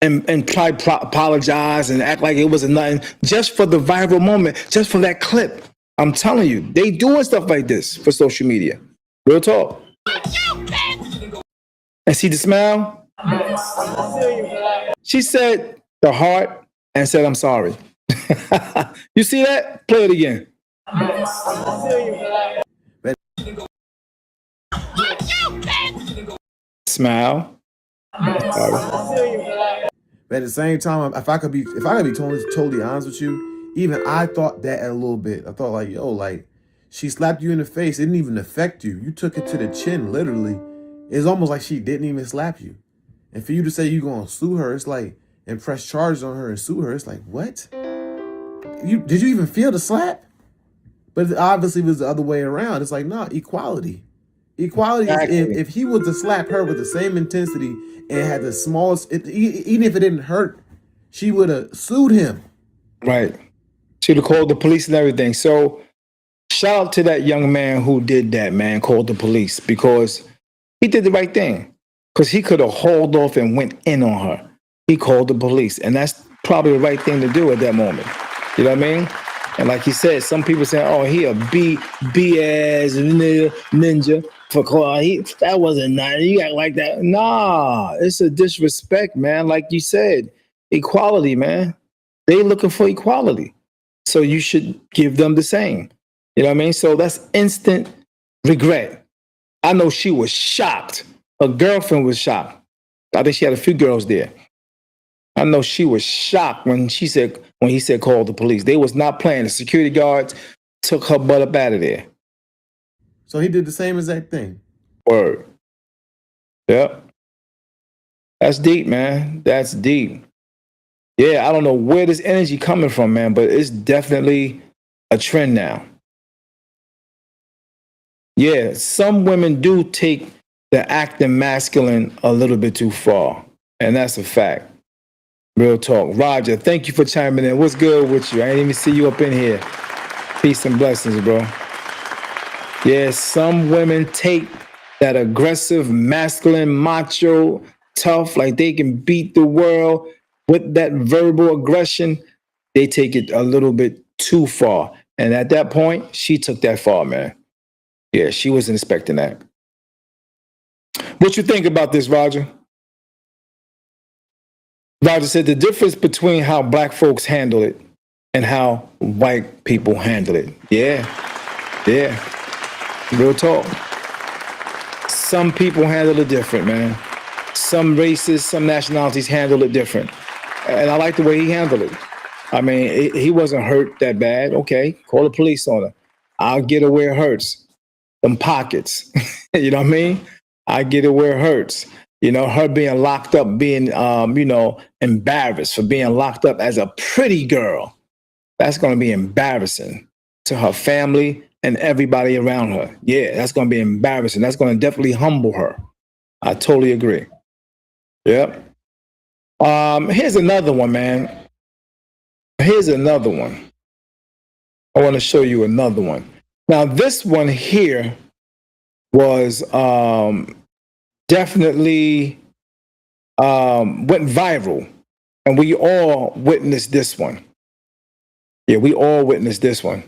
Speaker 1: And try to apologize and act like it wasn't nothing just for the viral moment, just for that clip. I'm telling you, they doing stuff like this for social media. Real talk. And see the smile? She said the heart and said, I'm sorry. You see that? Play it again. Smile.
Speaker 5: But at the same time, if I could be totally honest with you, even I thought that a little bit. I thought like, yo, like she slapped you in the face. It didn't even affect you. You took it to the chin, literally. It's almost like she didn't even slap you. And for you to say you're going to sue her, it's like, and press charges on her and sue her, it's like, what? Did you even feel the slap? But obviously it was the other way around. It's like, no, equality. Equality is if he was to slap her with the same intensity and had the smallest, even if it didn't hurt, she would have sued him.
Speaker 1: Right. She'd have called the police and everything. So shout out to that young man who did that, man, called the police, because he did the right thing. Because he could have hauled off and went in on her. He called the police. And that's probably the right thing to do at that moment. You know what I mean? And like he said, some people say, oh, he a B-ass ninja for calling. That wasn't nice. You act like that. Nah, it's a disrespect, man. Like you said, equality, man. They looking for equality. So you should give them the same. You know what I mean? So that's instant regret. I know she was shocked. Her girlfriend was shocked. I think she had a few girls there. I know she was shocked when he said call the police. They was not playing. The security guards took her butt up out of there.
Speaker 5: So he did the same exact thing.
Speaker 1: Word. Yep. That's deep, man. That's deep. Yeah, I don't know where this energy coming from, man, but it's definitely a trend now. Yeah, some women do take the acting masculine a little bit too far, and that's a fact. Real talk. Roger, thank you for chiming in. What's good with you? I didn't even see you up in here. Peace and blessings, bro. Yeah, some women take that aggressive, masculine, macho, tough, like they can beat the world with that verbal aggression. They take it a little bit too far. And at that point, she took that far, man. Yeah, she wasn't expecting that. What you think about this, Roger? Roger said the difference between how black folks handle it and how white people handle it. Yeah. Real talk. Some people handle it different, man. Some races, some nationalities handle it different. And I like the way he handled it. I mean, he wasn't hurt that bad. Okay, call the police on her. I'll get her where it hurts. Them pockets. You know what I mean? I get it where it hurts. You know, her being locked up, being, embarrassed for being locked up as a pretty girl. That's going to be embarrassing to her family and everybody around her. Yeah, that's going to be embarrassing. That's going to definitely humble her. I totally agree. Yep. Here's another one, man. Here's another one. I want to show you another one. Now, this one here was definitely went viral, and we all witnessed this one. Yeah, we all witnessed this one.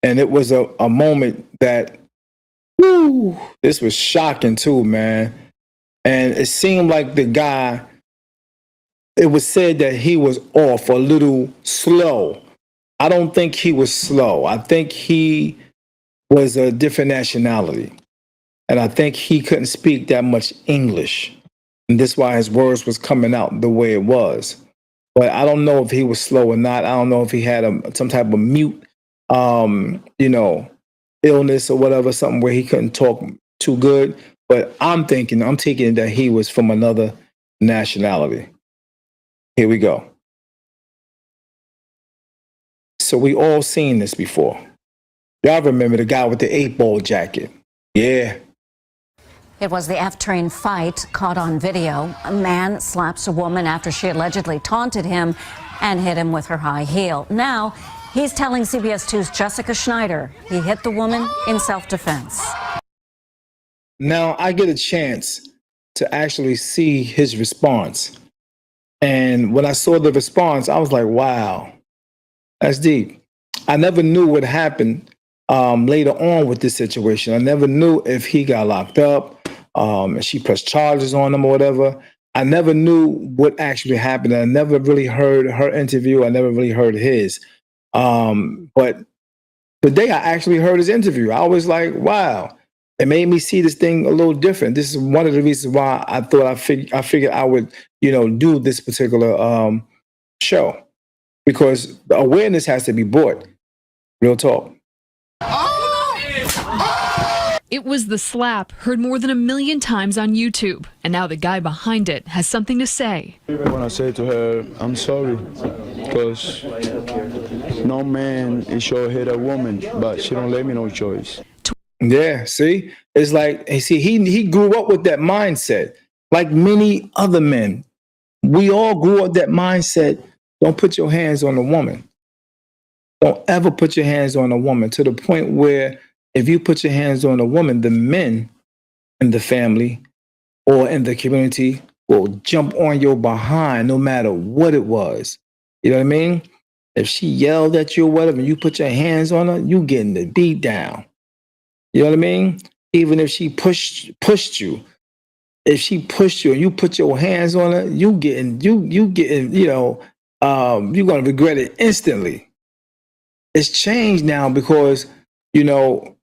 Speaker 1: And it was a moment that, whoo, this was shocking too, man. And it seemed like the guy, it was said that he was off, a little slow. I don't think he was slow. I think he was a different nationality. And I think he couldn't speak that much English. And that's why his words was coming out the way it was. But I don't know if he was slow or not. I don't know if he had some type of mute, illness or whatever, something where he couldn't talk too good. But I'm taking that he was from another nationality. Here we go. So we all seen this before. Y'all remember the guy with the 8-ball jacket? Yeah.
Speaker 6: It was the F-train fight caught on video. A man slaps a woman after she allegedly taunted him and hit him with her high heel. Now, he's telling CBS 2's Jessica Schneider he hit the woman in self-defense.
Speaker 1: Now, I get a chance to actually see his response. And when I saw the response, I was like, wow, that's deep. I never knew what happened later on with this situation. I never knew if he got locked up, and she pressed charges on him or whatever. I never knew what actually happened. I never really heard her interview. I never really heard his. But the day I actually heard his interview, I was like, wow, it made me see this thing a little different. This is one of the reasons why I thought I figured I would, do this particular show, because the awareness has to be brought. Real talk.
Speaker 7: It was the slap heard more than 1 million times on YouTube, and now the guy behind it has something to say.
Speaker 8: When I say to her, I'm sorry, because no man is sure hit a woman, but she don't let me no choice.
Speaker 1: Yeah, see? It's like, he grew up with that mindset, like many other men. We all grew up with that mindset, don't put your hands on a woman. Don't ever put your hands on a woman, to the point where if you put your hands on a woman, the men in the family or in the community will jump on your behind no matter what it was. You know what I mean? If she yelled at you or whatever, and you put your hands on her, you getting the beat down. You know what I mean? Even if she pushed you, if she pushed you and you put your hands on her, you getting, you're gonna regret it instantly. It's changed now because, you know,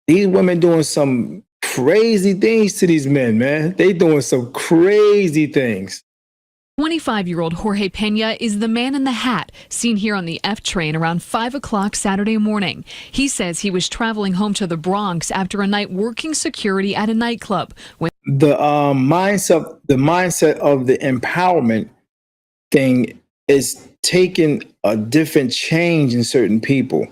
Speaker 1: these women doing some crazy things to these men, man. They doing some crazy things.
Speaker 7: 25-year-old Jorge Pena is the man in the hat seen here on the F train around 5 o'clock Saturday morning. He says he was traveling home to the Bronx after a night working security at a nightclub.
Speaker 1: The mindset of the empowerment thing is taking a different change in certain people,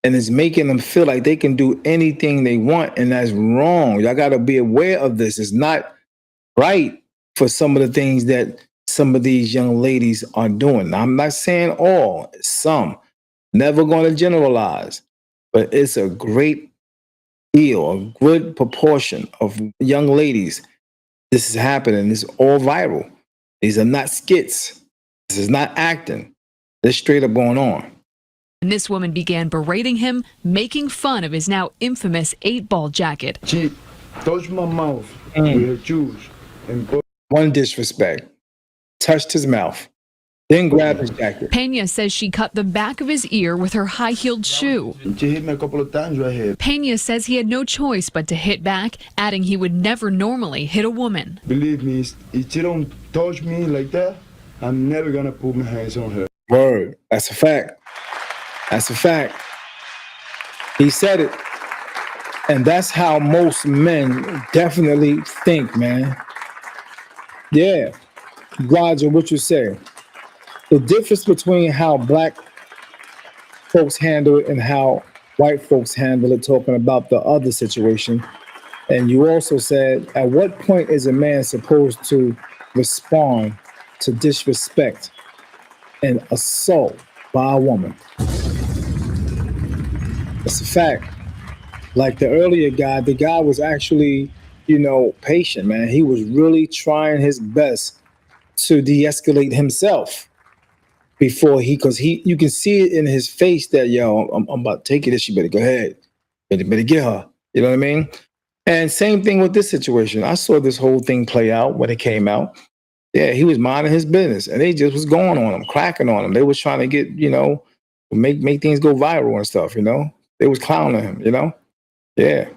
Speaker 1: and it's making them feel like they can do anything they want, and that's wrong. Y'all got to be aware of this. It's not right for some of the things that some of these young ladies are doing. Now, I'm not saying all, some. Never going to generalize, but it's a great deal, a good proportion of young ladies. This is happening. It's all viral. These are not skits. This is not acting. This straight up going on.
Speaker 7: And this woman began berating him, making fun of his now infamous 8-ball jacket.
Speaker 8: She touched my mouth with her shoes and put
Speaker 1: One disrespect. Touched his mouth. Then grabbed his jacket.
Speaker 7: Pena says she cut the back of his ear with her high-heeled shoe.
Speaker 8: she hit me a couple of times right here.
Speaker 7: Pena says he had no choice but to hit back, adding he would never normally hit a woman.
Speaker 8: Believe me, if she don't touch me like that, I'm never gonna put my hands on her.
Speaker 1: Word. That's a fact. That's a fact. He said it. And that's how most men definitely think, man. Yeah. Roger, what you say? The difference between how black folks handle it and how white folks handle it, talking about the other situation. And you also said, at what point is a man supposed to respond to disrespect and assault by a woman? It's a fact. Like the earlier guy, the guy was actually, patient, man. He was really trying his best to de-escalate himself before because you can see it in his face that, I'm about to take this. You better go ahead. Better get her. You know what I mean? And same thing with this situation. I saw this whole thing play out when it came out. Yeah, he was minding his business, and they just was going on him, cracking on him. They was trying to get, make things go viral and stuff. They was clowning him. Yeah.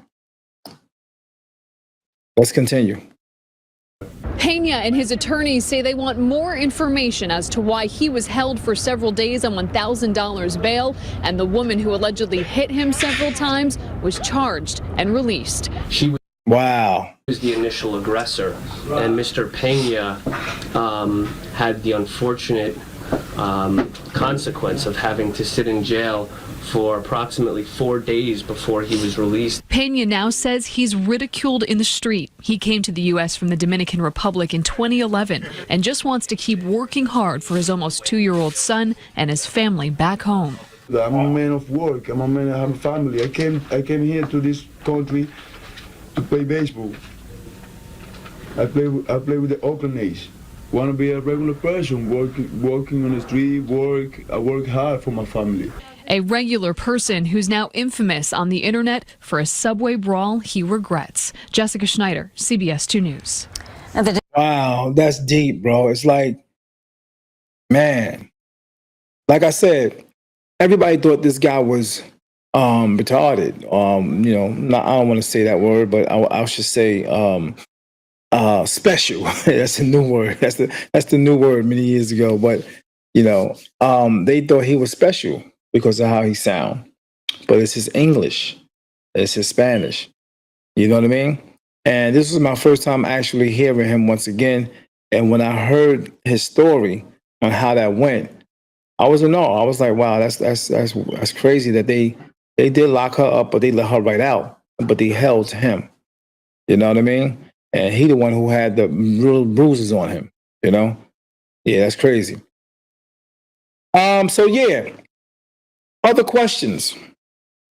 Speaker 1: Let's continue.
Speaker 7: Pena and his attorneys say they want more information as to why he was held for several days on $1,000 bail, and the woman who allegedly hit him several times was charged and released.
Speaker 9: She
Speaker 1: Wow.
Speaker 9: was the initial aggressor, and Mr. Pena had the unfortunate consequence of having to sit in jail for approximately 4 days before he was released.
Speaker 7: Pena now says he's ridiculed in the street. He came to the U.S. from the Dominican Republic in 2011 and just wants to keep working hard for his almost 2-year-old son and his family back home.
Speaker 8: I'm a man of work. I'm a man. I have a family. I came here to this country to play baseball. I play with the Oakland A's. Want to be a regular person, working on the street, I work hard for my family.
Speaker 7: A regular person who's now infamous on the internet for a subway brawl he regrets. Jessica Schneider, CBS 2 News.
Speaker 1: Wow, that's deep, bro. It's like, man, like I said, everybody thought this guy was retarded. I don't want to say that word, but I should say special. That's a new word. That's the new word many years ago. But they thought he was special because of how he sound. But it's his English, it's his Spanish. You know what I mean? And this was my first time actually hearing him once again. And when I heard his story on how that went, I was in awe. I was like, wow, that's crazy that they did lock her up, but they let her right out. But they held him. You know what I mean? And he the one who had the real bruises on him. Yeah, that's crazy. So yeah. Other questions.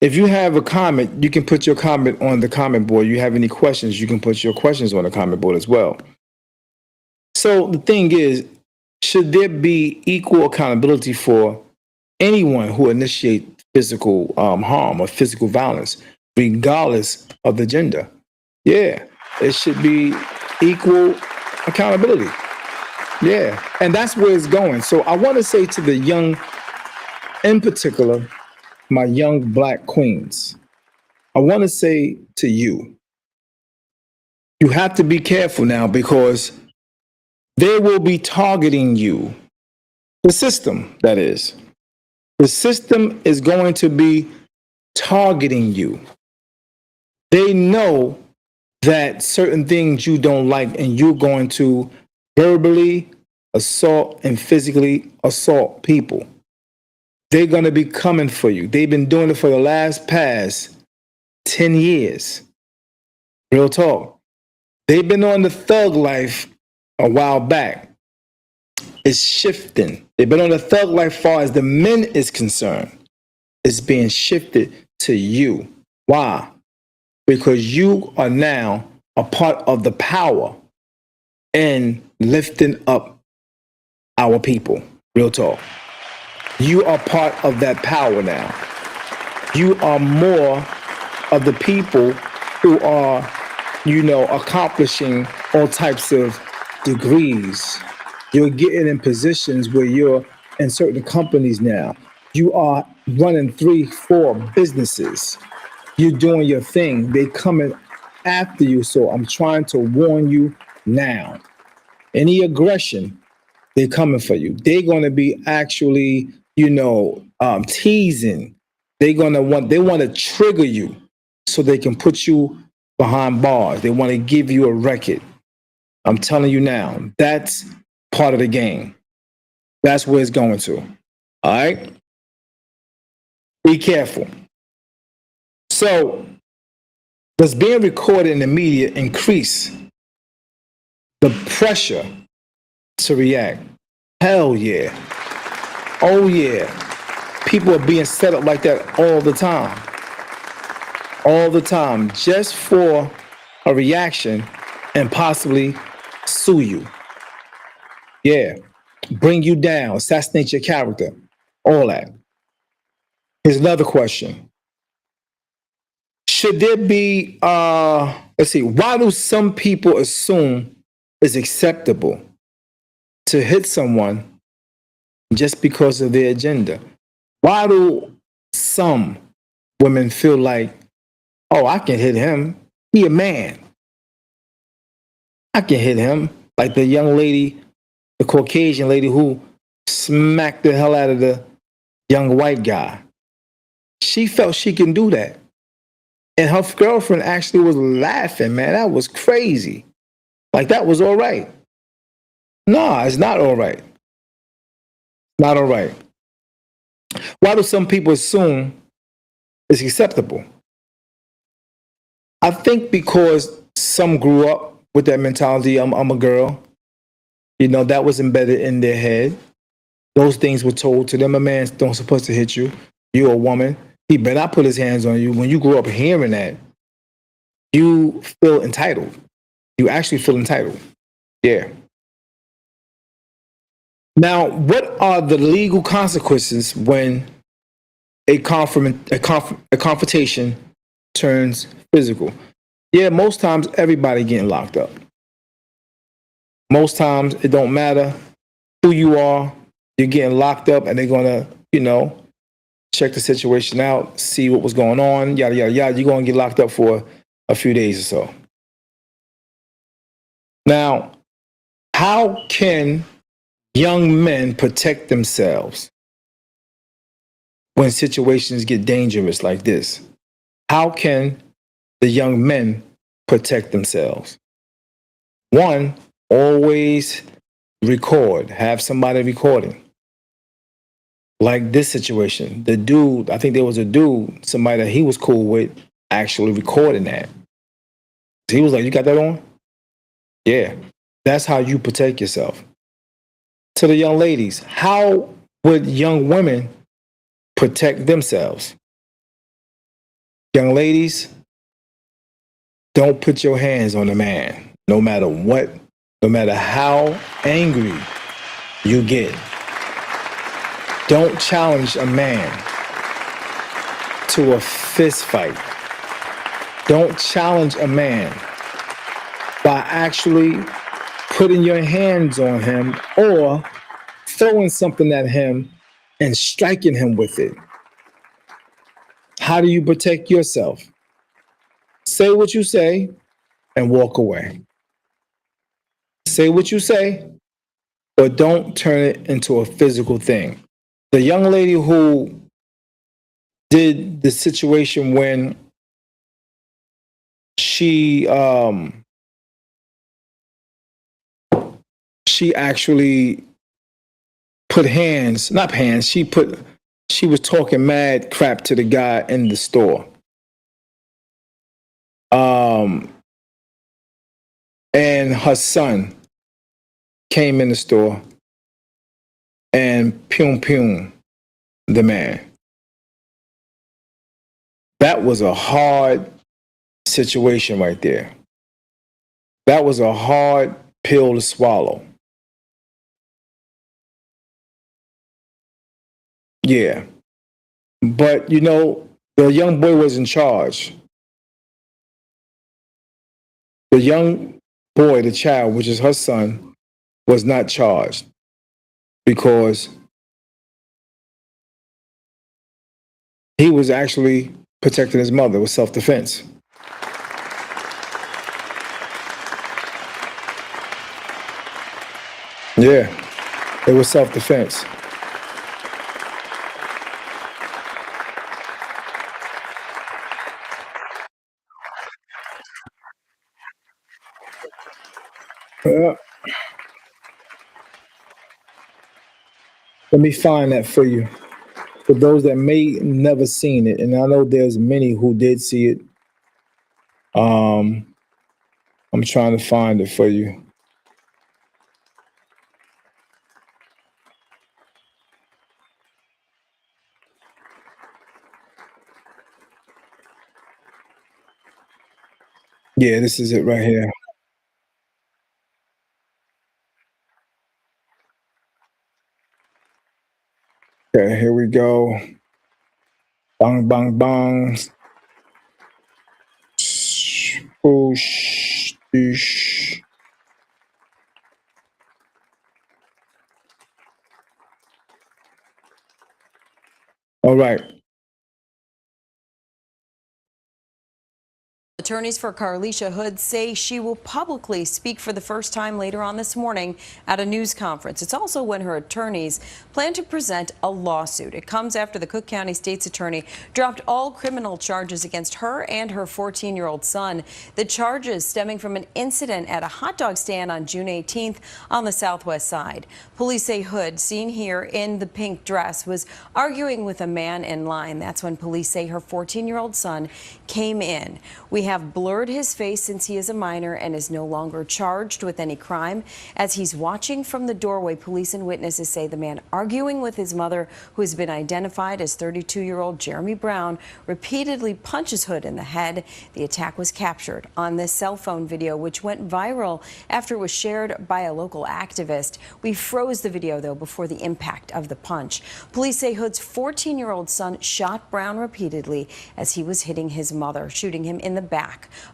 Speaker 1: If you have a comment, you can put your comment on the comment board. You have any questions, you can put your questions on the comment board as well. So the thing is, should there be equal accountability for anyone who initiates physical harm or physical violence, regardless of the gender? Yeah, it should be equal accountability. Yeah, and that's where it's going. So I want to say to the young, in particular, my young black queens, I want to say to you, you have to be careful now because they will be targeting you. The system, that is. The system is going to be targeting you. They know that certain things you don't like, and you're going to verbally assault and physically assault people. They're going to be coming for you. They've been doing it for the past 10 years. Real talk. They've been on the thug life a while back. It's shifting. They've been on the thug life far as the men is concerned. It's being shifted to you. Why? Because you are now a part of the power in lifting up our people. Real talk. You are part of that power now. You are more of the people who are, accomplishing all types of degrees. You're getting in positions where you're in certain companies now. You are running 3, 4 businesses. You're doing your thing. They coming after you. So I'm trying to warn you now. Any aggression, they're coming for you. They're going to be actually, teasing. They want to trigger you so they can put you behind bars. They want to give you a record. I'm telling you now, that's part of the game. That's where it's going to. All right? Be careful. So, does being recorded in the media increase the pressure to react? Hell yeah. Oh yeah. People are being set up like that all the time. All the time. Just for a reaction and possibly sue you. Yeah. Bring you down, assassinate your character. All that. Here's another question. Should there be, why do some people assume it's acceptable to hit someone just because of their agenda? Why do some women feel like, oh, I can hit him. He a man. I can hit him. Like the young lady, the Caucasian lady who smacked the hell out of the young white guy. She felt she can do that. And her girlfriend actually was laughing, man. That was crazy. Like that was all right. No, it's not all right. Not all right. Why do some people assume it's acceptable? I think because some grew up with that mentality, I'm a girl. That was embedded in their head. Those things were told to them. A man's don't supposed to hit you. You're a woman. He better not put his hands on you. When you grow up hearing that, you feel entitled. You actually feel entitled. Yeah. Now, what are the legal consequences when a confrontation turns physical? Yeah, most times everybody getting locked up. Most times it don't matter who you are. You're getting locked up, and they're gonna, check the situation out, see what was going on, yada yada yada. You're gonna get locked up for a few days or so. Now, how can young men protect themselves when situations get dangerous like this? How can the young men protect themselves? One, always record. Have somebody recording. Like this situation. The dude, I think there was a dude, somebody that he was cool with, actually recording that. He was like, you got that on? Yeah. That's how you protect yourself. To the young ladies, how would young women protect themselves. Young ladies, don't put your hands on a man, no matter what, no matter how angry you get. Don't challenge a man to a fist fight. Don't challenge a man by actually putting your hands on him or throwing something at him and striking him with it. How do you protect yourself? Say what you say and walk away. Say what you say, but don't turn it into a physical thing. The young lady who did the situation when she actually put hands, not hands, she was talking mad crap to the guy in the store. And her son came in the store and pum the man. That was a hard situation right there. That was a hard pill to swallow. Yeah. But, you know, the young boy was in charge. The young boy, the child, which is her son, was not charged because he was actually protecting his mother with self-defense. Yeah, it was self-defense. Let me find that for you. For those that may never seen it, and I know there's many who did see it. I'm trying to find it for you. Yeah, this is it right here. Okay, here we go. Bang, bang, bang. Swoosh, dish. All right.
Speaker 10: Attorneys for Carlisha Hood say she will publicly speak for the first time later on this morning at a news conference. It's also when her attorneys plan to present a lawsuit. It comes after the Cook County State's attorney dropped all criminal charges against her and her 14-year-old son. The charges stemming from an incident at a hot dog stand on June 18th on the southwest side. Police say Hood, seen here in the pink dress, was arguing with a man in line. That's when police say her 14-year-old son came in. We have blurred his face since he is a minor and is no longer charged with any crime. As he's watching from the doorway, police and witnesses say the man arguing with his mother, who has been identified as 32-year-old Jeremy Brown, repeatedly punches Hood in the head. The attack was captured on this cell phone video, which went viral after it was shared by a local activist. We froze the video, though, before the impact of the punch. Police say Hood's 14-year-old son shot Brown repeatedly as he was hitting his mother, shooting him in the back.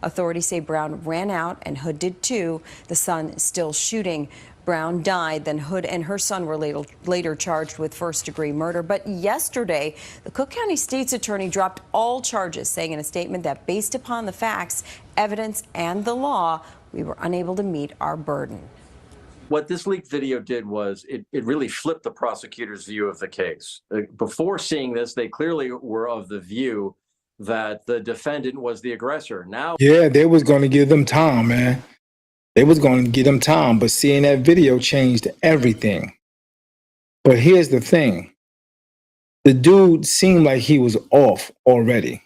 Speaker 10: Authorities say Brown ran out and Hood did too. The son still shooting. Brown died. Then Hood and her son were later charged with first-degree murder. But yesterday, the Cook County State's attorney dropped all charges, saying in a statement that based upon the facts, evidence, and the law, we were unable to meet our burden.
Speaker 11: What this leaked video did was it really flipped the prosecutor's view of the case. Before seeing this, they clearly were of the view that the defendant was the aggressor. Now,
Speaker 1: Yeah, they was going to give them time, man. They was going to give them time, but seeing that video changed everything. But here's the thing. The dude seemed like he was off already.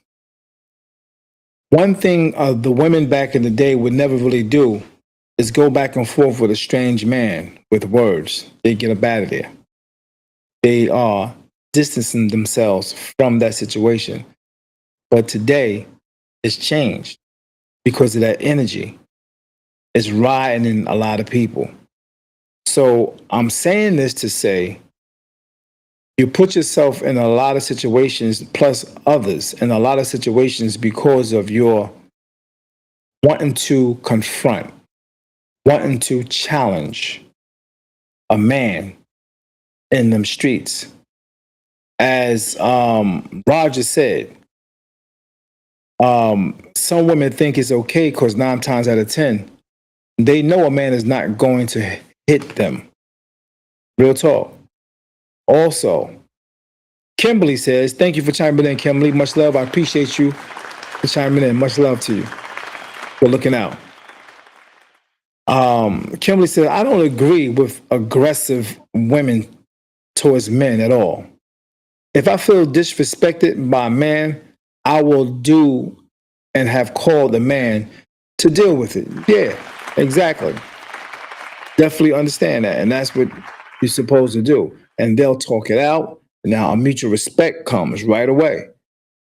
Speaker 1: One thing the women back in the day would never really do is go back and forth with a strange man with words. They get up out of there. They are distancing themselves from that situation. But today, it's changed because of that energy. It's riding in a lot of people. So I'm saying this to say you put yourself in a lot of situations, plus others, in a lot of situations because of your wanting to confront, wanting to challenge a man in them streets. As Roger said, some women think it's okay because 9 times out of 10, they know a man is not going to hit them. Real talk. Also, Kimberly says, thank you for chiming in, Kimberly. Much love. I appreciate you for chiming in. Much love to you for looking out. Kimberly said, I don't agree with aggressive women towards men at all. If I feel disrespected by a man, I will do and have called the man to deal with it. Yeah, exactly. Definitely understand that. And that's what you're supposed to do. And they'll talk it out. Now, a mutual respect comes right away.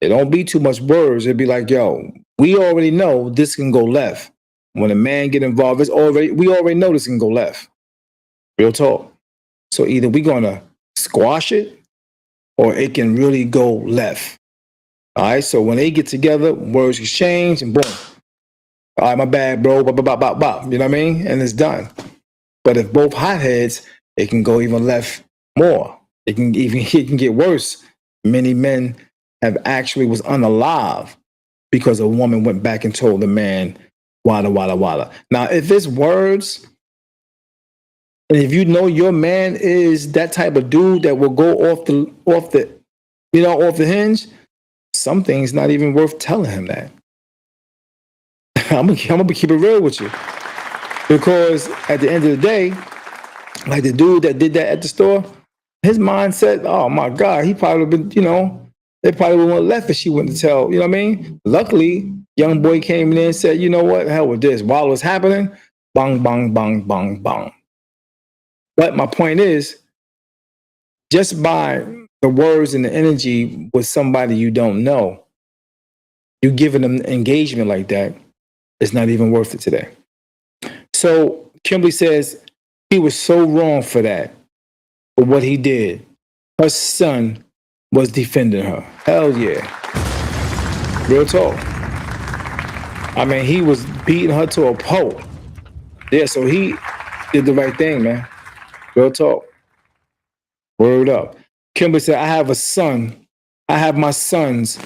Speaker 1: It don't be too much words. It'd be like, yo, we already know this can go left. When a man get involved, we already know this can go left. Real talk. So either we're going to squash it or it can really go left. All right. So when they get together, words exchange and boom. All right, my bad, bro. Bop, bop, bop, bop. You know what I mean? And it's done. But if both hotheads, it can go even left more. It can get worse. Many men have actually was unalive because a woman went back and told the man, wada, wada, wada. Now, if it's words, and if you know your man is that type of dude that will go off the hinge, some things not even worth telling him that. I'm gonna keep it real with you. Because at the end of the day, like the dude that did that at the store, his mindset, oh my God, he probably would have been, they probably would have left if she wouldn't tell, you know what I mean? Luckily, young boy came in there and said, you know what, hell with this. While it was happening, bang, bang, bang, bang, bang. But my point is, just by the words and the energy with somebody you don't know, you giving them engagement like that, it's not even worth it today. So Kimberly says he was so wrong for that, for what he did. Her son was defending her. Hell yeah. Real talk. I mean, he was beating her to a pulp. Yeah, so he did the right thing, man. Real talk. Word up. Kimberly said, I have a son. I have my sons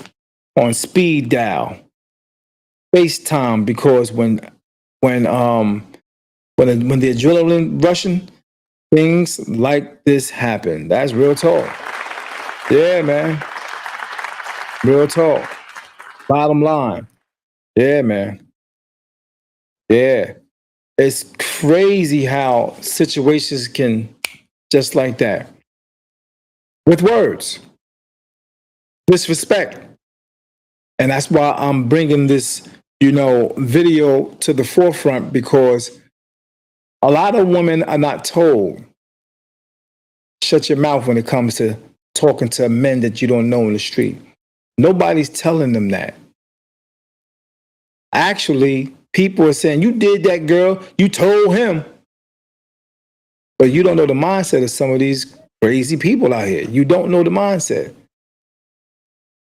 Speaker 1: on speed dial, FaceTime, because when the adrenaline rushing, things like this happen. That's real talk. Yeah, man. Real talk. Bottom line. Yeah, man. Yeah. It's crazy how situations can just like that. With words. Disrespect. And that's why I'm bringing this, video to the forefront, because a lot of women are not told, shut your mouth when it comes to talking to men that you don't know in the street. Nobody's telling them that. Actually, people are saying, you did that, girl. You told him. But you don't know the mindset of some of these crazy people out here. You don't know the mindset.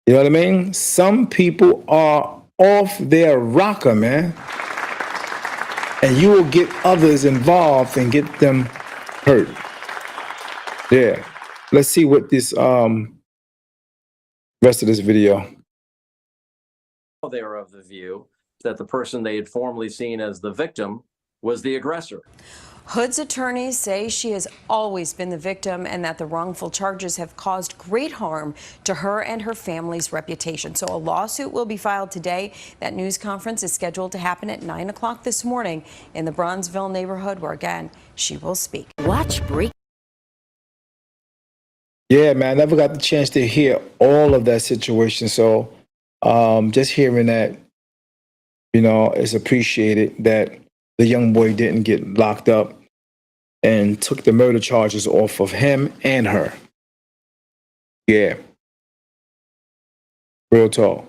Speaker 1: You know what I mean? Some people are off their rocker, man. And you will get others involved and get them hurt. Yeah. Let's see what this rest of this video.
Speaker 11: They were of the view that the person they had formerly seen as the victim was the aggressor.
Speaker 10: Hood's attorneys say she has always been the victim and that the wrongful charges have caused great harm to her and her family's reputation. So a lawsuit will be filed today. That news conference is scheduled to happen at 9 o'clock this morning in the Bronzeville neighborhood, where, again, she will speak.
Speaker 6: Watch break.
Speaker 1: Yeah, man, I never got the chance to hear all of that situation. So just hearing that, it's appreciated that the young boy didn't get locked up and took the murder charges off of him and her. Yeah. Real talk.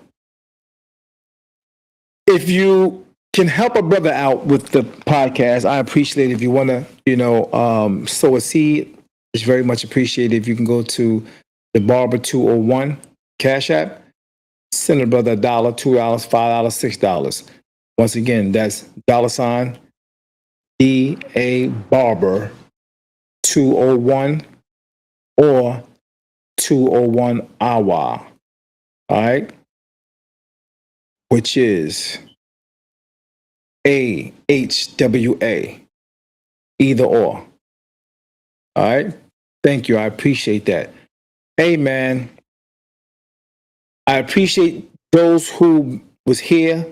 Speaker 1: If you can help a brother out with the podcast, I appreciate it. If you want to, sow a seed, it's very much appreciated. If you can go to the Barber 201 Cash App, send a brother $1, $2, $5, $6. Once again, that's $ D.A. Barber 201 or 201 AWA. All right, which is AHWA, either or. All right, thank you. I appreciate that. Hey, man, I appreciate those who was here,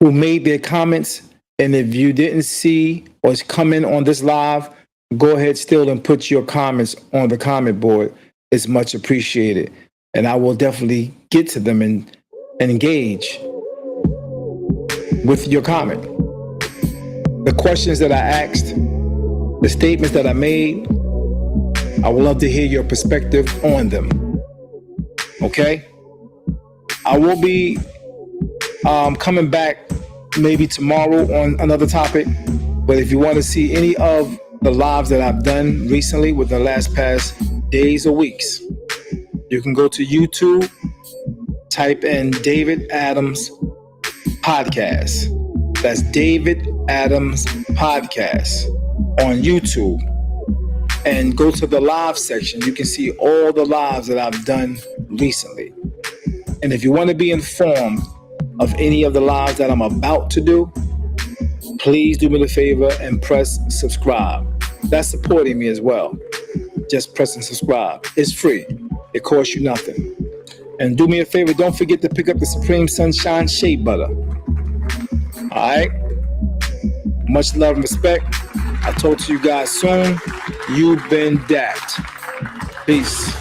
Speaker 1: who made their comments. And if you didn't see or come in on this live, go ahead still and put your comments on the comment board. It's much appreciated. And I will definitely get to them and engage with your comment. The questions that I asked, the statements that I made, I would love to hear your perspective on them. Okay? I will be coming back maybe tomorrow on another topic. But if you want to see any of the lives that I've done recently within the past days or weeks, you can go to YouTube, type in David Adams Podcast. That's David Adams Podcast on YouTube. And go to the live section. You can see all the lives that I've done recently. And if you want to be informed of any of the lives that I'm about to do, please do me the favor and press subscribe. That's supporting me as well. Just press and subscribe. It's free. It costs you nothing. And do me a favor, don't forget to pick up the Supreme Sunshine Shea Butter. All right? Much love and respect. I'll talk to you guys soon. You've been D.A.P. Peace.